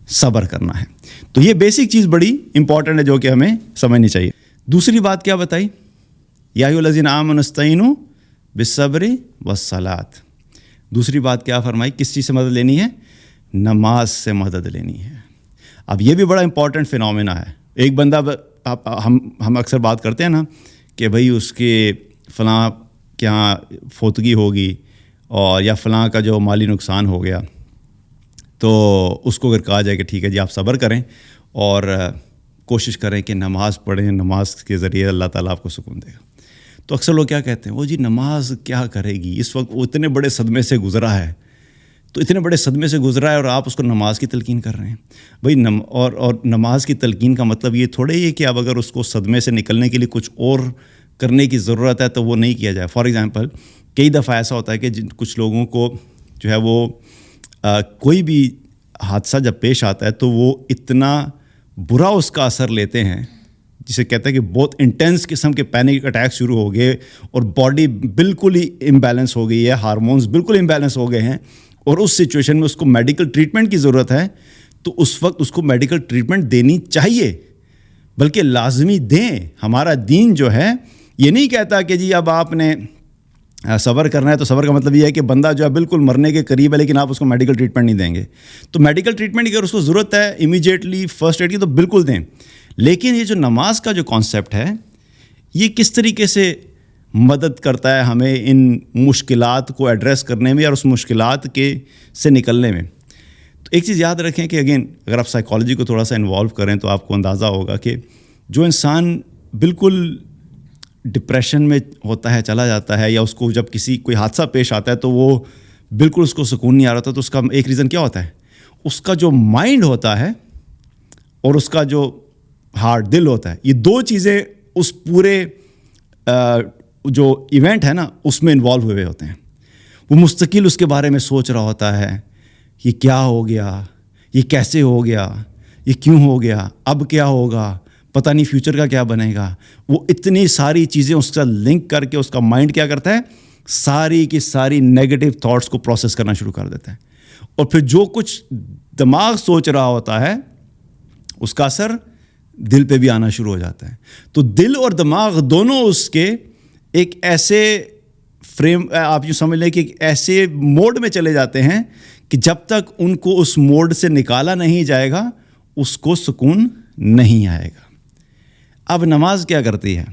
صبر کرنا ہے. تو یہ بیسک چیز بڑی امپورٹنٹ ہے جو کہ ہمیں سمجھنی چاہیے. دوسری بات کیا بتائی, یا ایھا الذین آمنوا استعینوا بالصبر والصلاۃ. دوسری بات کیا فرمائی, کس چیز سے مدد لینی ہے, نماز سے مدد لینی ہے. اب یہ بھی بڑا امپورٹنٹ فینومینا ہے. ایک بندہ ہم اکثر بات کرتے ہیں نا کہ بھئی اس کے فلاں کہ ہاں فوتگی ہوگی اور یا فلاں کا جو مالی نقصان ہو گیا, تو اس کو اگر کہا جائے کہ ٹھیک ہے جی آپ صبر کریں اور کوشش کریں کہ نماز پڑھیں, نماز کے ذریعے اللہ تعالیٰ آپ کو سکون دے گا. تو اکثر لوگ کیا کہتے ہیں, وہ جی نماز کیا کرے گی, اس وقت وہ اتنے بڑے صدمے سے گزرا ہے, تو اتنے بڑے صدمے سے گزرا ہے اور آپ اس کو نماز کی تلقین کر رہے ہیں. بھائی اور نماز کی تلقین کا مطلب یہ تھوڑے ہی ہے کہ اب اگر اس کو صدمے سے نکلنے کے لیے کچھ اور کرنے کی ضرورت ہے تو وہ نہیں کیا جائے. فار ایگزامپل کئی دفعہ ایسا ہوتا ہے کہ کچھ لوگوں کو جو ہے وہ کوئی بھی حادثہ جب پیش آتا ہے تو وہ اتنا برا اس کا اثر لیتے ہیں، جسے کہتے ہیں کہ بہت انٹینس قسم کے پینک اٹیک شروع ہو گئے اور باڈی بالکل ہی امبیلنس ہو گئی ہے، ہارمونز بالکل امبیلنس ہو گئے ہیں، اور اس سچویشن میں اس کو میڈیکل ٹریٹمنٹ کی ضرورت ہے، تو اس وقت اس کو میڈیکل ٹریٹمنٹ دینی چاہیے، بلکہ لازمی دیں۔ ہمارا دین جو ہے یہ نہیں کہتا کہ جی اب آپ نے صبر کرنا ہے، تو صبر کا مطلب یہ ہے کہ بندہ جو ہے بالکل مرنے کے قریب ہے لیکن آپ اس کو میڈیکل ٹریٹمنٹ نہیں دیں گے۔ تو میڈیکل ٹریٹمنٹ اگر اس کو ضرورت ہے امیجیٹلی فرسٹ ایڈ کی تو بالکل دیں، لیکن یہ جو نماز کا جو کانسیپٹ ہے یہ کس طریقے سے مدد کرتا ہے ہمیں ان مشکلات کو ایڈریس کرنے میں اور اس مشکلات سے نکلنے میں۔ تو ایک چیز یاد رکھیں کہ اگین اگر آپ سائیکالوجی کو تھوڑا سا انوالو کریں تو آپ کو اندازہ ہوگا کہ جو انسان بالکل ڈپریشن میں ہوتا ہے، چلا جاتا ہے، یا اس کو جب کوئی حادثہ پیش آتا ہے تو وہ بالکل اس کو سکون نہیں آ رہا تھا، تو اس کا ایک ریزن کیا ہوتا ہے؟ اس کا جو مائنڈ ہوتا ہے اور اس کا جو ہارٹ، دل ہوتا ہے، یہ دو چیزیں اس پورے جو ایونٹ ہے نا اس میں انوالو ہوئے ہوتے ہیں۔ وہ مستقل اس کے بارے میں سوچ رہا ہوتا ہے، یہ کیا ہو گیا، یہ کیسے ہو گیا، یہ کیوں ہو گیا، اب کیا ہوگا، پتہ نہیں فیوچر کا کیا بنے گا۔ وہ اتنی ساری چیزیں اس کا لنک کر کے اس کا مائنڈ کیا کرتا ہے، ساری کی ساری نیگیٹو تھاٹس کو پروسیس کرنا شروع کر دیتا ہے، اور پھر جو کچھ دماغ سوچ رہا ہوتا ہے اس کا اثر دل پہ بھی آنا شروع ہو جاتا ہے۔ تو دل اور دماغ دونوں اس کے ایک ایسے فریم، آپ یوں سمجھ لیں کہ ایک ایسے موڈ میں چلے جاتے ہیں کہ جب تک ان کو اس موڈ سے نکالا نہیں جائے گا اس کو سکون نہیں آئے گا۔ اب نماز کیا کرتی ہے؟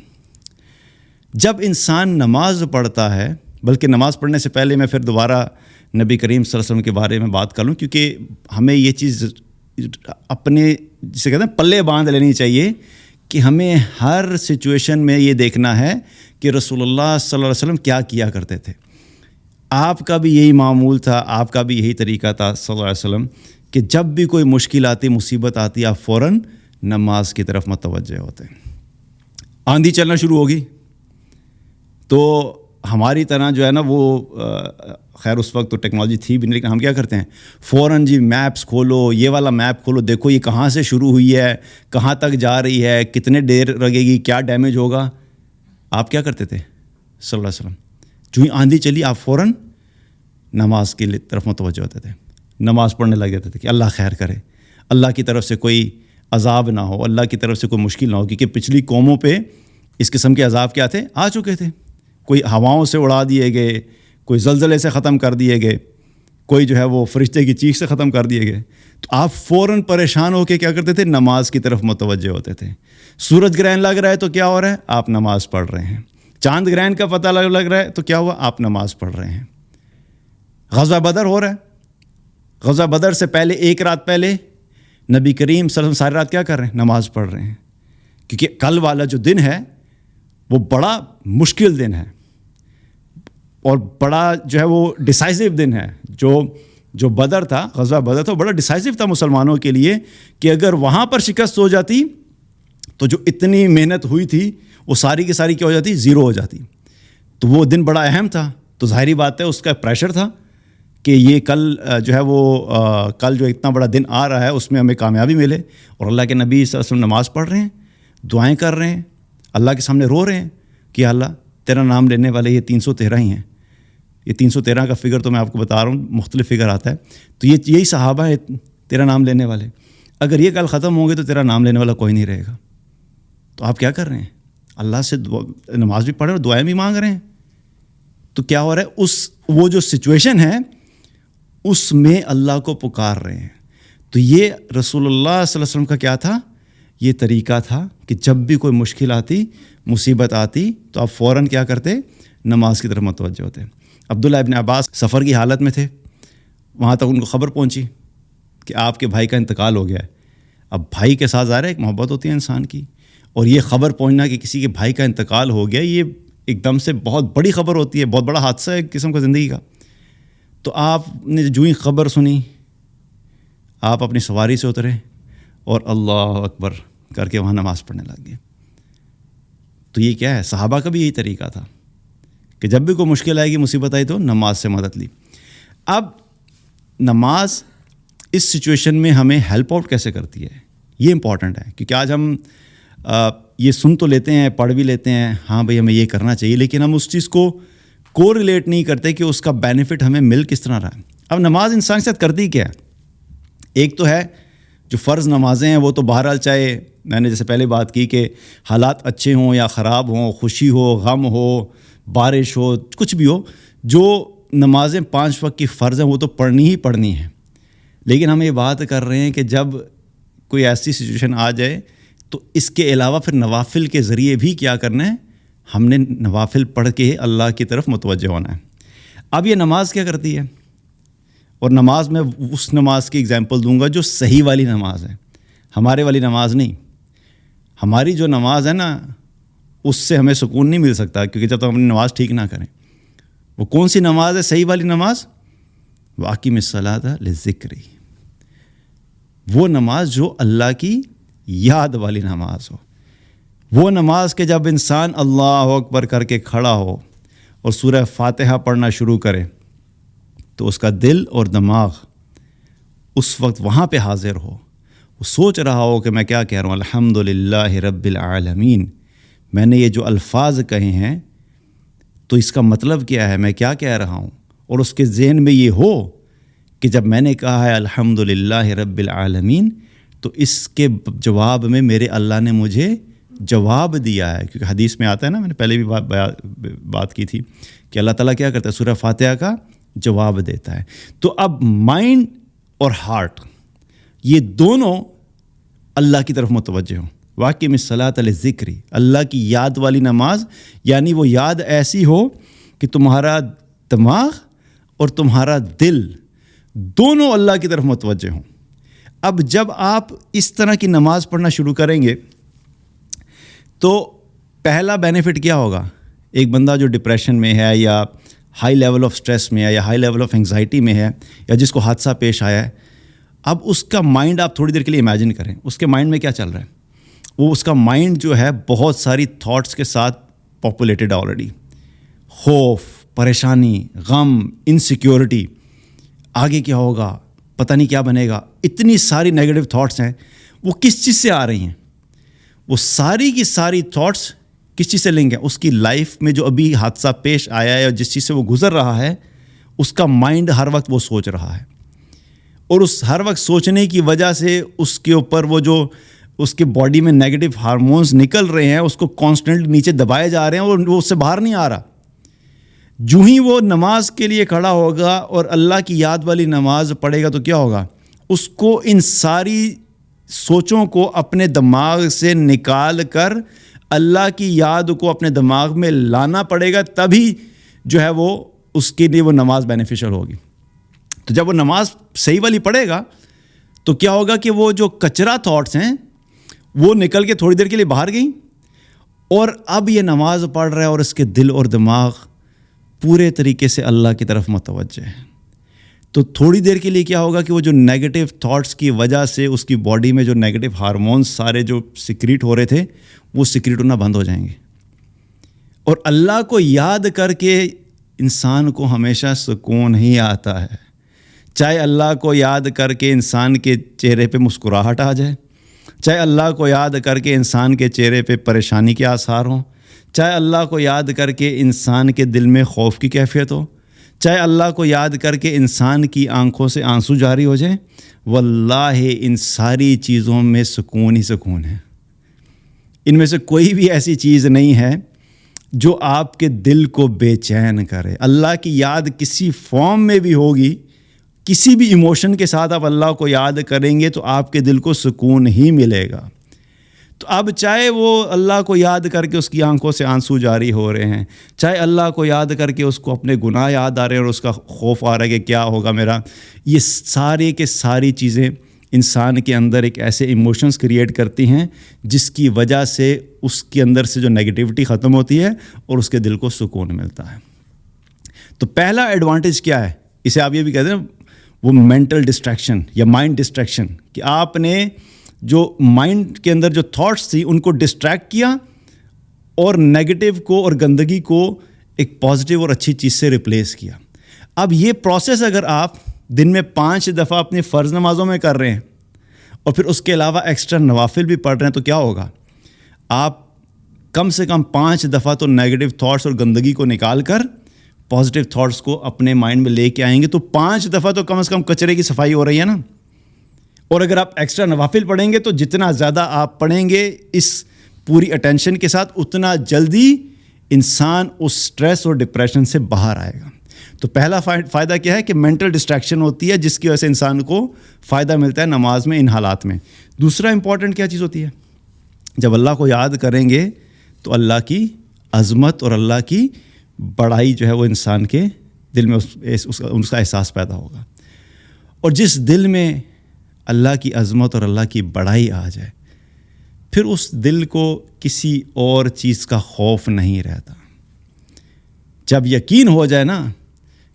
جب انسان نماز پڑھتا ہے، بلکہ نماز پڑھنے سے پہلے میں پھر دوبارہ نبی کریم صلی اللہ علیہ وسلم کے بارے میں بات کر لوں، کیونکہ ہمیں یہ چیز اپنے جسے کہتے ہیں پلے باندھ لینی چاہیے کہ ہمیں ہر سچویشن میں یہ دیکھنا ہے کہ رسول اللہ صلی اللہ علیہ وسلم کیا کیا کرتے تھے۔ آپ کا بھی یہی معمول تھا، آپ کا بھی یہی طریقہ تھا صلی اللہ علیہ وسلم، کہ جب بھی کوئی مشکل آتی، مصیبت آتی، آپ فوراً نماز کی طرف متوجہ ہوتے ہیں۔ آندھی چلنا شروع ہوگی تو ہماری طرح جو ہے نا وہ خیر اس وقت تو ٹیکنالوجی تھی بھی نہیں، لیکن ہم کیا کرتے ہیں فوراً جی میپس کھولو، یہ والا میپ کھولو، دیکھو یہ کہاں سے شروع ہوئی ہے، کہاں تک جا رہی ہے، کتنے دیر لگے گی، کیا ڈیمیج ہوگا۔ آپ کیا کرتے تھے صلی اللہ علیہ وسلم؟ جو ہی آندھی چلی آپ فوراً نماز کی طرف متوجہ ہوتے تھے، نماز پڑھنے لگ جاتے تھے کہ اللہ خیر کرے، اللہ کی طرف سے کوئی عذاب نہ ہو، اللہ کی طرف سے کوئی مشکل نہ ہو، کیونکہ پچھلی قوموں پہ اس قسم کے عذاب کیا تھے، آ چکے تھے۔ کوئی ہواؤں سے اڑا دیے گئے، کوئی زلزلے سے ختم کر دیے گئے، کوئی جو ہے وہ فرشتے کی چیخ سے ختم کر دیے گئے۔ تو آپ فوراً پریشان ہو کے کیا کرتے تھے؟ نماز کی طرف متوجہ ہوتے تھے۔ سورج گرہن لگ رہا ہے تو کیا ہو رہا ہے؟ آپ نماز پڑھ رہے ہیں۔ چاند گرہن کا پتہ لگ رہا ہے تو کیا ہوا؟ آپ نماز پڑھ رہے ہیں۔ غزوہ بدر ہو رہا ہے، غزوہ بدر سے پہلے ایک رات پہلے نبی کریم صلی اللہ علیہ وسلم ساری رات کیا کر رہے ہیں؟ نماز پڑھ رہے ہیں، کیونکہ کل والا جو دن ہے وہ بڑا مشکل دن ہے اور بڑا جو ہے وہ ڈیسائزو دن ہے۔ جو بدر تھا، غزوہ بدر تھا، بڑا ڈیسائزو تھا مسلمانوں کے لیے کہ اگر وہاں پر شکست ہو جاتی تو جو اتنی محنت ہوئی تھی وہ ساری کی ساری کیا ہو جاتی؟ زیرو ہو جاتی۔ تو وہ دن بڑا اہم تھا، تو ظاہری بات ہے اس کا پریشر تھا کہ یہ کل جو ہے وہ کل جو اتنا بڑا دن آ رہا ہے اس میں ہمیں کامیابی ملے، اور اللہ کے نبی صلی اللہ علیہ وسلم نماز پڑھ رہے ہیں، دعائیں کر رہے ہیں، اللہ کے سامنے رو رہے ہیں کہ اللہ تیرا نام لینے والے یہ 313 ہی ہیں۔ یہ 313 کا فگر تو میں آپ کو بتا رہا ہوں، مختلف فگر آتا ہے، تو یہی صحابہ ہے تیرا نام لینے والے، اگر یہ کل ختم ہوں گے تو تیرا نام لینے والا کوئی نہیں رہے گا۔ تو آپ کیا کر رہے ہیں؟ اللہ سے نماز بھی پڑھ رہے ہیں اور دعائیں بھی مانگ رہے ہیں۔ تو کیا ہو رہا ہے؟ وہ جو سچویشن ہے اس میں اللہ کو پکار رہے ہیں۔ تو یہ رسول اللہ صلی اللہ علیہ وسلم کا کیا تھا؟ یہ طریقہ تھا کہ جب بھی کوئی مشکل آتی، مصیبت آتی تو آپ فوراً کیا کرتے؟ نماز کی طرف متوجہ ہوتے۔ عبداللہ ابن عباس سفر کی حالت میں تھے، وہاں تک ان کو خبر پہنچی کہ آپ کے بھائی کا انتقال ہو گیا ہے۔ اب بھائی کے ساتھ ظاہر ہے ایک محبت ہوتی ہے انسان کی، اور یہ خبر پہنچنا کہ کسی کے بھائی کا انتقال ہو گیا، یہ ایک دم سے بہت بڑی خبر ہوتی ہے، بہت بڑا حادثہ ہے ایک قسم کا زندگی کا۔ تو آپ نے جو ہی خبر سنی، آپ اپنی سواری سے اترے اور اللہ اکبر کر کے وہاں نماز پڑھنے لگ گئے۔ تو یہ کیا ہے؟ صحابہ کا بھی یہی طریقہ تھا کہ جب بھی کوئی مشکل آئے گی, مصیبت آئی تو نماز سے مدد لی. اب نماز اس سچویشن میں ہمیں ہیلپ آؤٹ کیسے کرتی ہے, یہ امپورٹنٹ ہے. کیونکہ آج ہم یہ سن تو لیتے ہیں, پڑھ بھی لیتے ہیں, ہاں بھئی ہمیں یہ کرنا چاہیے, لیکن ہم اس چیز کو ریلیٹ نہیں کرتے کہ اس کا بینیفٹ ہمیں مل کس طرح رہا ہے. اب نماز انسان کے ساتھ کرتی کیا ہے؟ ایک تو ہے جو فرض نمازیں ہیں, وہ تو بہرحال چاہے میں نے جیسے پہلے بات کی کہ حالات اچھے ہوں یا خراب ہوں, خوشی ہو, غم ہو, بارش ہو, کچھ بھی ہو, جو نمازیں 5 وقت کی فرض ہیں وہ تو پڑھنی ہی پڑھنی ہیں. لیکن ہم یہ بات کر رہے ہیں کہ جب کوئی ایسی سچویشن آ جائے تو اس کے علاوہ پھر نوافل کے ذریعے بھی کیا کرنا ہے, ہم نے نوافل پڑھ کے اللہ کی طرف متوجہ ہونا ہے. اب یہ نماز کیا کرتی ہے, اور نماز میں اس نماز کی اگزامپل دوں گا جو صحیح والی نماز ہے, ہمارے والی نماز نہیں. ہماری جو نماز ہے نا, اس سے ہمیں سکون نہیں مل سکتا, کیونکہ جب تک ہم نماز ٹھیک نہ کریں. وہ کون سی نماز ہے صحیح والی نماز؟ واقعی الصلاۃ للذکر, وہ نماز جو اللہ کی یاد والی نماز ہو. وہ نماز کہ جب انسان اللہ اکبر کر کے کھڑا ہو اور سورہ فاتحہ پڑھنا شروع کرے تو اس کا دل اور دماغ اس وقت وہاں پہ حاضر ہو, وہ سوچ رہا ہو کہ میں کیا کہہ رہا ہوں, الحمدللہ رب العالمین, میں نے یہ جو الفاظ کہے ہیں تو اس کا مطلب کیا ہے, میں کیا کہہ رہا ہوں. اور اس کے ذہن میں یہ ہو کہ جب میں نے کہا ہے الحمدللہ رب العالمین تو اس کے جواب میں میرے اللہ نے مجھے جواب دیا ہے. کیونکہ حدیث میں آتا ہے نا, میں نے پہلے بھی بات کی تھی کہ اللہ تعالیٰ کیا کرتا ہے, سورہ فاتحہ کا جواب دیتا ہے. تو اب مائنڈ اور ہارٹ یہ دونوں اللہ کی طرف متوجہ ہوں. واقعی الصلاۃ للذکر, اللہ کی یاد والی نماز, یعنی وہ یاد ایسی ہو کہ تمہارا دماغ اور تمہارا دل دونوں اللہ کی طرف متوجہ ہوں. اب جب آپ اس طرح کی نماز پڑھنا شروع کریں گے تو پہلا بینیفٹ کیا ہوگا, ایک بندہ جو ڈپریشن میں ہے یا ہائی لیول آف سٹریس میں ہے یا ہائی لیول آف انگزائٹی میں ہے یا جس کو حادثہ پیش آیا ہے, اب اس کا مائنڈ آپ تھوڑی دیر کے لیے امیجن کریں, اس کے مائنڈ میں کیا چل رہا ہے. وہ اس کا مائنڈ جو ہے بہت ساری تھاٹس کے ساتھ پاپولیٹڈ آلریڈی, خوف, پریشانی, غم, انسیکیورٹی, آگے کیا ہوگا, پتہ نہیں کیا بنے گا, اتنی ساری نیگیٹو تھاٹس ہیں. وہ کس چیز سے آ رہی ہیں؟ وہ ساری کی ساری تھاٹس کس چیز سے لنک ہیں؟ اس کی لائف میں جو ابھی حادثہ پیش آیا ہے اور جس چیز سے وہ گزر رہا ہے, اس کا مائنڈ ہر وقت وہ سوچ رہا ہے, اور اس ہر وقت سوچنے کی وجہ سے اس کے اوپر وہ جو اس کے باڈی میں نیگیٹو ہارمونز نکل رہے ہیں, اس کو کانسٹنٹلی نیچے دبائے جا رہے ہیں اور وہ اس سے باہر نہیں آ رہا. جو ہی وہ نماز کے لیے کھڑا ہوگا اور اللہ کی یاد والی نماز پڑھے گا تو کیا ہوگا, اس کو ان ساری سوچوں کو اپنے دماغ سے نکال کر اللہ کی یاد کو اپنے دماغ میں لانا پڑے گا, تبھی جو ہے وہ اس کے لیے وہ نماز بینیفیشل ہوگی. تو جب وہ نماز صحیح والی پڑھے گا تو کیا ہوگا کہ وہ جو کچرا تھاٹس ہیں وہ نکل کے تھوڑی دیر کے لیے باہر گئیں, اور اب یہ نماز پڑھ رہا ہے اور اس کے دل اور دماغ پورے طریقے سے اللہ کی طرف متوجہ ہے. تو تھوڑی دیر کے لیے کیا ہوگا کہ وہ جو نیگیٹو تھاٹس کی وجہ سے اس کی باڈی میں جو نیگیٹو ہارمونز سارے جو سیکریٹ ہو رہے تھے وہ سیکریٹ ہونا بند ہو جائیں گے. اور اللہ کو یاد کر کے انسان کو ہمیشہ سکون ہی آتا ہے. چاہے اللہ کو یاد کر کے انسان کے چہرے پہ مسکراہٹ آ جائے, چاہے اللہ کو یاد کر کے انسان کے چہرے پہ پریشانی کے آثار ہوں, چاہے اللہ کو یاد کر کے انسان کے دل میں خوف کی کیفیت ہو, چاہے اللہ کو یاد کر کے انسان کی آنکھوں سے آنسو جاری ہو جائیں, واللہ ان ساری چیزوں میں سکون ہی سکون ہے. ان میں سے کوئی بھی ایسی چیز نہیں ہے جو آپ کے دل کو بے چین کرے. اللہ کی یاد کسی فارم میں بھی ہوگی, کسی بھی ایموشن کے ساتھ آپ اللہ کو یاد کریں گے تو آپ کے دل کو سکون ہی ملے گا. تو اب چاہے وہ اللہ کو یاد کر کے اس کی آنکھوں سے آنسو جاری ہو رہے ہیں, چاہے اللہ کو یاد کر کے اس کو اپنے گناہ یاد آ رہے ہیں اور اس کا خوف آ رہا ہے کہ کیا ہوگا میرا, یہ سارے کے ساری چیزیں انسان کے اندر ایک ایسے ایموشنز کریٹ کرتی ہیں جس کی وجہ سے اس کے اندر سے جو نیگیٹیوٹی ختم ہوتی ہے اور اس کے دل کو سکون ملتا ہے. تو پہلا ایڈوانٹیج کیا ہے, اسے آپ یہ بھی کہتے ہیں وہ مینٹل ڈسٹریکشن یا مائنڈ ڈسٹریکشن, کہ آپ نے جو مائنڈ کے اندر جو تھاٹس تھی ان کو ڈسٹریکٹ کیا اور نیگیٹو کو اور گندگی کو ایک پازیٹیو اور اچھی چیز سے ریپلیس کیا. اب یہ پروسیس اگر آپ دن میں 5 دفعہ اپنی فرض نمازوں میں کر رہے ہیں اور پھر اس کے علاوہ ایکسٹرا نوافل بھی پڑھ رہے ہیں تو کیا ہوگا؟ آپ کم سے کم 5 دفعہ تو نیگیٹو تھاٹس اور گندگی کو نکال کر پازیٹیو تھاٹس کو اپنے مائنڈ میں لے کے آئیں گے. تو 5 دفعہ تو کم از کم کچرے کی صفائی ہو رہی ہے نا. اور اگر آپ ایکسٹرا نوافل پڑھیں گے تو جتنا زیادہ آپ پڑھیں گے اس پوری اٹینشن کے ساتھ اتنا جلدی انسان اس سٹریس اور ڈپریشن سے باہر آئے گا. تو پہلا فائدہ کیا ہے کہ مینٹل ڈسٹریکشن ہوتی ہے جس کی وجہ سے انسان کو فائدہ ملتا ہے نماز میں ان حالات میں. دوسرا امپورٹنٹ کیا چیز ہوتی ہے؟ جب اللہ کو یاد کریں گے تو اللہ کی عظمت اور اللہ کی بڑائی جو ہے وہ انسان کے دل میں اس کا احساس پیدا ہوگا. اور جس دل میں اللہ کی عظمت اور اللہ کی بڑائی آ جائے پھر اس دل کو کسی اور چیز کا خوف نہیں رہتا. جب یقین ہو جائے نا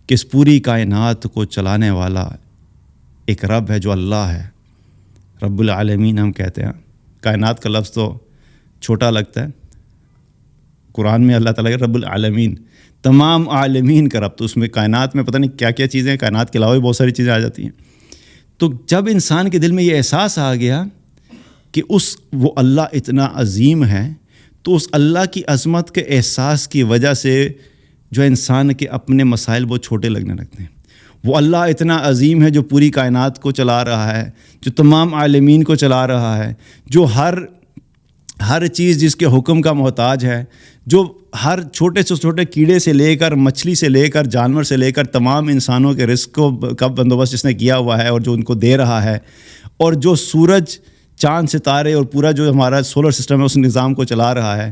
کہ اس پوری کائنات کو چلانے والا ایک رب ہے جو اللہ ہے، رب العالمین ہم کہتے ہیں. کائنات کا لفظ تو چھوٹا لگتا ہے، قرآن میں اللہ تعالیٰ کے رب العالمین، تمام عالمین کا رب. تو اس میں کائنات میں پتہ نہیں کیا کیا چیزیں ہیں، کائنات کے علاوہ بھی بہت ساری چیزیں آ جاتی ہیں. تو جب انسان کے دل میں یہ احساس آ گیا کہ وہ اللہ اتنا عظیم ہے تو اس اللہ کی عظمت کے احساس کی وجہ سے جو انسان کے اپنے مسائل وہ چھوٹے لگنے لگتے ہیں. وہ اللہ اتنا عظیم ہے جو پوری کائنات کو چلا رہا ہے، جو تمام عالمین کو چلا رہا ہے، جو ہر چیز جس کے حکم کا محتاج ہے، جو ہر چھوٹے سے چھوٹے کیڑے سے لے کر مچھلی سے لے کر جانور سے لے کر تمام انسانوں کے رزق کا بندوبست جس نے کیا ہوا ہے اور جو ان کو دے رہا ہے، اور جو سورج چاند ستارے اور پورا جو ہمارا سولر سسٹم ہے اس نظام کو چلا رہا ہے،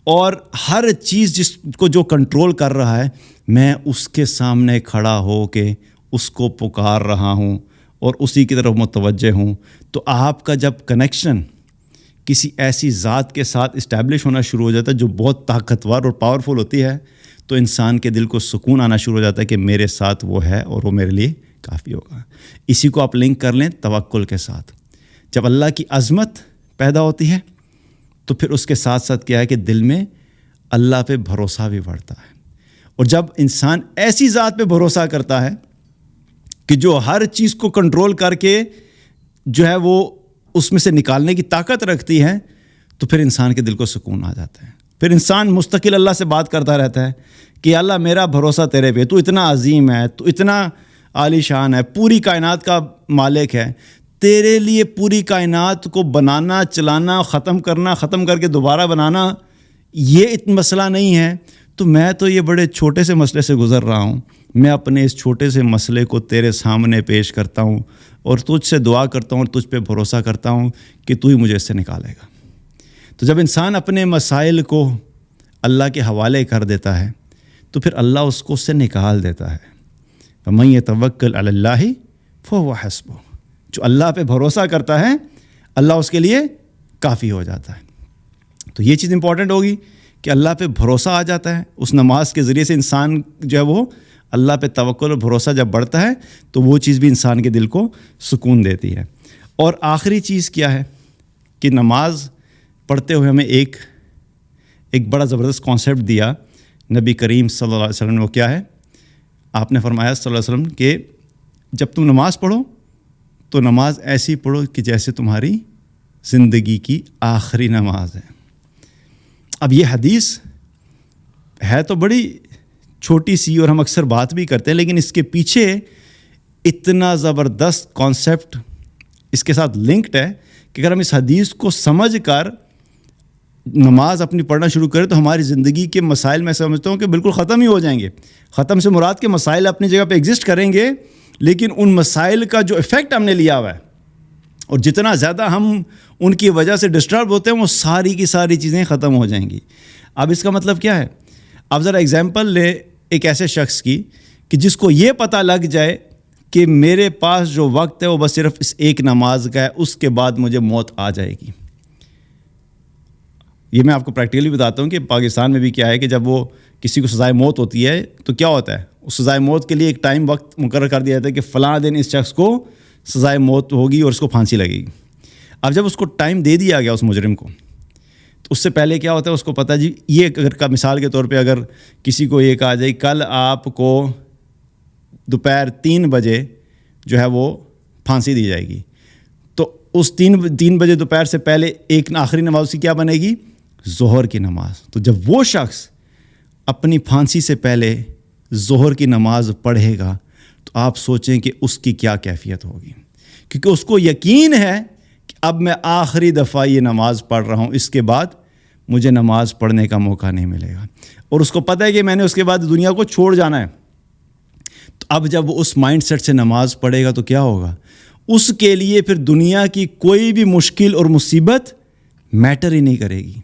اور ہر چیز جس کو جو کنٹرول کر رہا ہے، میں اس کے سامنے کھڑا ہو کے اس کو پکار رہا ہوں اور اسی کی طرف متوجہ ہوں. تو آپ کا جب کنیکشن کسی ایسی ذات کے ساتھ اسٹیبلش ہونا شروع ہو جاتا ہے جو بہت طاقتور اور پاورفل ہوتی ہے، تو انسان کے دل کو سکون آنا شروع ہو جاتا ہے کہ میرے ساتھ وہ ہے اور وہ میرے لیے کافی ہوگا. اسی کو آپ لنک کر لیں توکل کے ساتھ. جب اللہ کی عظمت پیدا ہوتی ہے تو پھر اس کے ساتھ ساتھ کیا ہے کہ دل میں اللہ پہ بھروسہ بھی بڑھتا ہے. اور جب انسان ایسی ذات پہ بھروسہ کرتا ہے کہ جو ہر چیز کو کنٹرول کر کے جو ہے وہ اس میں سے نکالنے کی طاقت رکھتی ہے، تو پھر انسان کے دل کو سکون آ جاتا ہے. پھر انسان مستقل اللہ سے بات کرتا رہتا ہے کہ اللہ میرا بھروسہ تیرے پہ، تو اتنا عظیم ہے، تو اتنا عالی شان ہے، پوری کائنات کا مالک ہے، تیرے لیے پوری کائنات کو بنانا، چلانا، ختم کرنا، ختم کر کے دوبارہ بنانا یہ مسئلہ نہیں ہے. تو میں تو یہ بڑے چھوٹے سے مسئلے سے گزر رہا ہوں، میں اپنے اس چھوٹے سے مسئلے کو تیرے سامنے پیش کرتا ہوں اور تجھ سے دعا کرتا ہوں اور تجھ پہ بھروسہ کرتا ہوں کہ تو ہی مجھے اس سے نکالے گا. تو جب انسان اپنے مسائل کو اللہ کے حوالے کر دیتا ہے تو پھر اللہ اس کو اس سے نکال دیتا ہے. فَمَن يَتَوَكَّلْ عَلَى اللَّهِ فَهُوَ حَسْبُهُ. جو اللہ پہ بھروسہ کرتا ہے اللہ اس کے لیے کافی ہو جاتا ہے. تو یہ چیز امپورٹنٹ ہوگی کہ اللہ پہ بھروسہ آ جاتا ہے. اس نماز کے ذریعے سے انسان جو ہے وہ اللہ پہ توکل اور بھروسہ جب بڑھتا ہے تو وہ چیز بھی انسان کے دل کو سکون دیتی ہے. اور آخری چیز کیا ہے کہ نماز پڑھتے ہوئے ہمیں ایک بڑا زبردست کانسیپٹ دیا نبی کریم صلی اللہ علیہ وسلم نے. وہ کیا ہے؟ آپ نے فرمایا صلی اللہ علیہ وسلم کہ جب تم نماز پڑھو تو نماز ایسی پڑھو کہ جیسے تمہاری زندگی کی آخری نماز ہے. اب یہ حدیث ہے تو بڑی چھوٹی سی اور ہم اکثر بات بھی کرتے ہیں، لیکن اس کے پیچھے اتنا زبردست کانسیپٹ اس کے ساتھ لنکڈ ہے کہ اگر ہم اس حدیث کو سمجھ کر نماز اپنی پڑھنا شروع کریں تو ہماری زندگی کے مسائل میں سمجھتا ہوں کہ بالکل ختم ہی ہو جائیں گے. ختم سے مراد کے مسائل اپنی جگہ پہ ایگزسٹ کریں گے، لیکن ان مسائل کا جو ایفیکٹ ہم نے لیا ہوا ہے اور جتنا زیادہ ہم ان کی وجہ سے ڈسٹرب ہوتے ہیں وہ ساری کی ساری چیزیں ختم ہو جائیں گی. اب اس کا مطلب کیا ہے؟ اب ذرا ایگزامپل لے ایک ایسے شخص کی کہ جس کو یہ پتہ لگ جائے کہ میرے پاس جو وقت ہے وہ بس صرف اس ایک نماز کا ہے، اس کے بعد مجھے موت آ جائے گی. یہ میں آپ کو پریکٹیکلی بتاتا ہوں کہ پاکستان میں بھی کیا ہے کہ جب وہ کسی کو سزائے موت ہوتی ہے تو کیا ہوتا ہے، اس سزائے موت کے لیے ایک ٹائم وقت مقرر کر دیا جاتا ہے کہ فلاں دن اس شخص کو سزائے موت ہوگی اور اس کو پھانسی لگے گی. اب جب اس کو ٹائم دے دیا گیا اس مجرم کو، تو اس سے پہلے کیا ہوتا ہے اس کو پتہ جی یہ اگر کا مثال کے طور پہ اگر کسی کو یہ کہا جائے کل آپ کو دوپہر 3 بجے جو ہے وہ پھانسی دی جائے گی، تو اس 3 بجے دوپہر سے پہلے ایک آخری نماز اس کی کیا بنے گی؟ ظہر کی نماز. تو جب وہ شخص اپنی پھانسی سے پہلے ظہر کی نماز پڑھے گا تو آپ سوچیں کہ اس کی کیا کیفیت ہوگی، کیونکہ اس کو یقین ہے کہ اب میں آخری دفعہ یہ نماز پڑھ رہا ہوں، اس کے بعد مجھے نماز پڑھنے کا موقع نہیں ملے گا، اور اس کو پتہ ہے کہ میں نے اس کے بعد دنیا کو چھوڑ جانا ہے. تو اب جب وہ اس مائنڈ سیٹ سے نماز پڑھے گا تو کیا ہوگا؟ اس کے لیے پھر دنیا کی کوئی بھی مشکل اور مصیبت میٹر ہی نہیں کرے گی.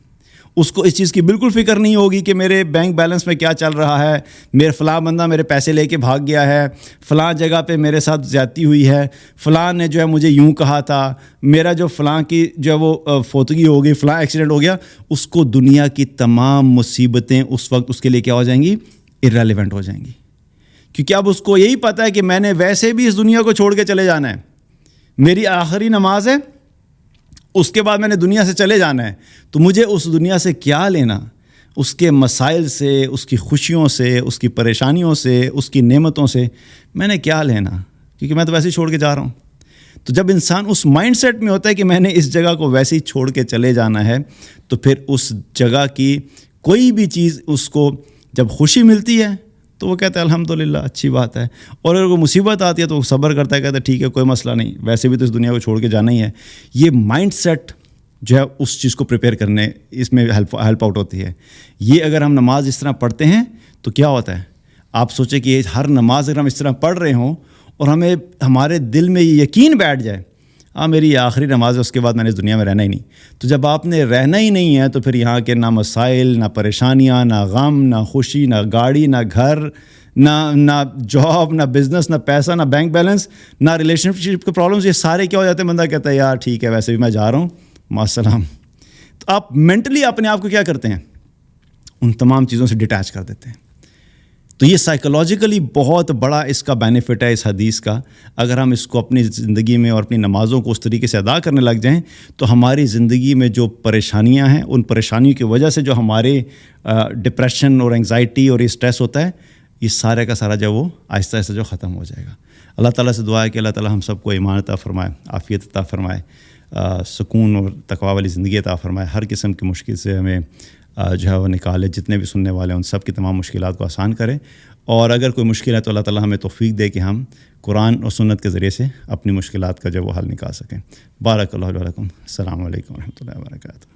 اس کو اس چیز کی بالکل فکر نہیں ہوگی کہ میرے بینک بیلنس میں کیا چل رہا ہے، میرے فلاں بندہ میرے پیسے لے کے بھاگ گیا ہے، فلاں جگہ پہ میرے ساتھ زیادتی ہوئی ہے، فلاں نے جو ہے مجھے یوں کہا تھا، میرا جو فلاں کی جو ہے وہ فوتگی ہو گئی، فلاں ایکسیڈنٹ ہو گیا. اس کو دنیا کی تمام مصیبتیں اس وقت اس کے لیے کیا ہو جائیں گی؟ ارریلیونٹ ہو جائیں گی، کیونکہ اب اس کو یہی پتہ ہے کہ میں نے ویسے بھی اس دنیا کو چھوڑ کے چلے جانا ہے، میری آخری نماز ہے، اس کے بعد میں نے دنیا سے چلے جانا ہے، تو مجھے اس دنیا سے کیا لینا؟ اس کے مسائل سے، اس کی خوشیوں سے، اس کی پریشانیوں سے، اس کی نعمتوں سے میں نے کیا لینا؟ کیونکہ میں تو ویسے ہی چھوڑ کے جا رہا ہوں. تو جب انسان اس مائنڈ سیٹ میں ہوتا ہے کہ میں نے اس جگہ کو ویسے ہی چھوڑ کے چلے جانا ہے، تو پھر اس جگہ کی کوئی بھی چیز اس کو جب خوشی ملتی ہے تو وہ کہتا ہے الحمدللہ اچھی بات ہے، اور اگر کوئی مصیبت آتی ہے تو وہ صبر کرتا ہے، کہتا ہے ٹھیک ہے کوئی مسئلہ نہیں، ویسے بھی تو اس دنیا کو چھوڑ کے جانا ہی ہے. یہ مائنڈ سیٹ جو ہے اس چیز کو پریپیئر کرنے اس میں ہیلپ آؤٹ ہوتی ہے. یہ اگر ہم نماز اس طرح پڑھتے ہیں تو کیا ہوتا ہے؟ آپ سوچیں کہ ہر نماز اگر ہم اس طرح پڑھ رہے ہوں اور ہمیں ہمارے دل میں یہ یقین بیٹھ جائے میری یہ آخری نماز ہے، اس کے بعد میں نے اس دنیا میں رہنا ہی نہیں. تو جب آپ نے رہنا ہی نہیں ہے تو پھر یہاں کے نہ مسائل، نہ پریشانیاں، نہ غم، نہ خوشی، نہ گاڑی، نہ گھر، نہ جاب، نہ بزنس، نہ پیسہ، نہ بینک بیلنس، نہ ریلیشن شپ کے پرابلمس، یہ سارے کیا ہو جاتے ہیں؟ بندہ کہتا ہے یار ٹھیک ہے ویسے بھی میں جا رہا ہوں، مع السلام. تو آپ مینٹلی اپنے آپ کو کیا کرتے ہیں؟ ان تمام چیزوں سے ڈیٹیچ کر دیتے ہیں. تو یہ سائیکولوجیکلی بہت بڑا اس کا بینیفٹ ہے اس حدیث کا. اگر ہم اس کو اپنی زندگی میں اور اپنی نمازوں کو اس طریقے سے ادا کرنے لگ جائیں تو ہماری زندگی میں جو پریشانیاں ہیں، ان پریشانیوں کی وجہ سے جو ہمارے ڈپریشن اور انگزائٹی اور یہ اسٹریس ہوتا ہے، یہ سارے کا سارا جو وہ آہستہ آہستہ جو ختم ہو جائے گا. اللہ تعالیٰ سے دعا ہے کہ اللہ تعالیٰ ہم سب کو ایمان عطا فرمائے، عافیت عطا فرمائے، سکون اور تقویٰ والی زندگی عطا فرمائے، ہر قسم کی مشکل سے ہمیں جو ہے وہ نکالے، جتنے بھی سننے والے ہیں ان سب کی تمام مشکلات کو آسان کرے. اور اگر کوئی مشکل ہے تو اللہ تعالیٰ ہمیں توفیق دے کہ ہم قرآن اور سنت کے ذریعے سے اپنی مشکلات کا جو وہ حل نکال سکیں. بارک اللہ علیکم. السلام علیکم و رحمۃ اللہ وبرکاتہ.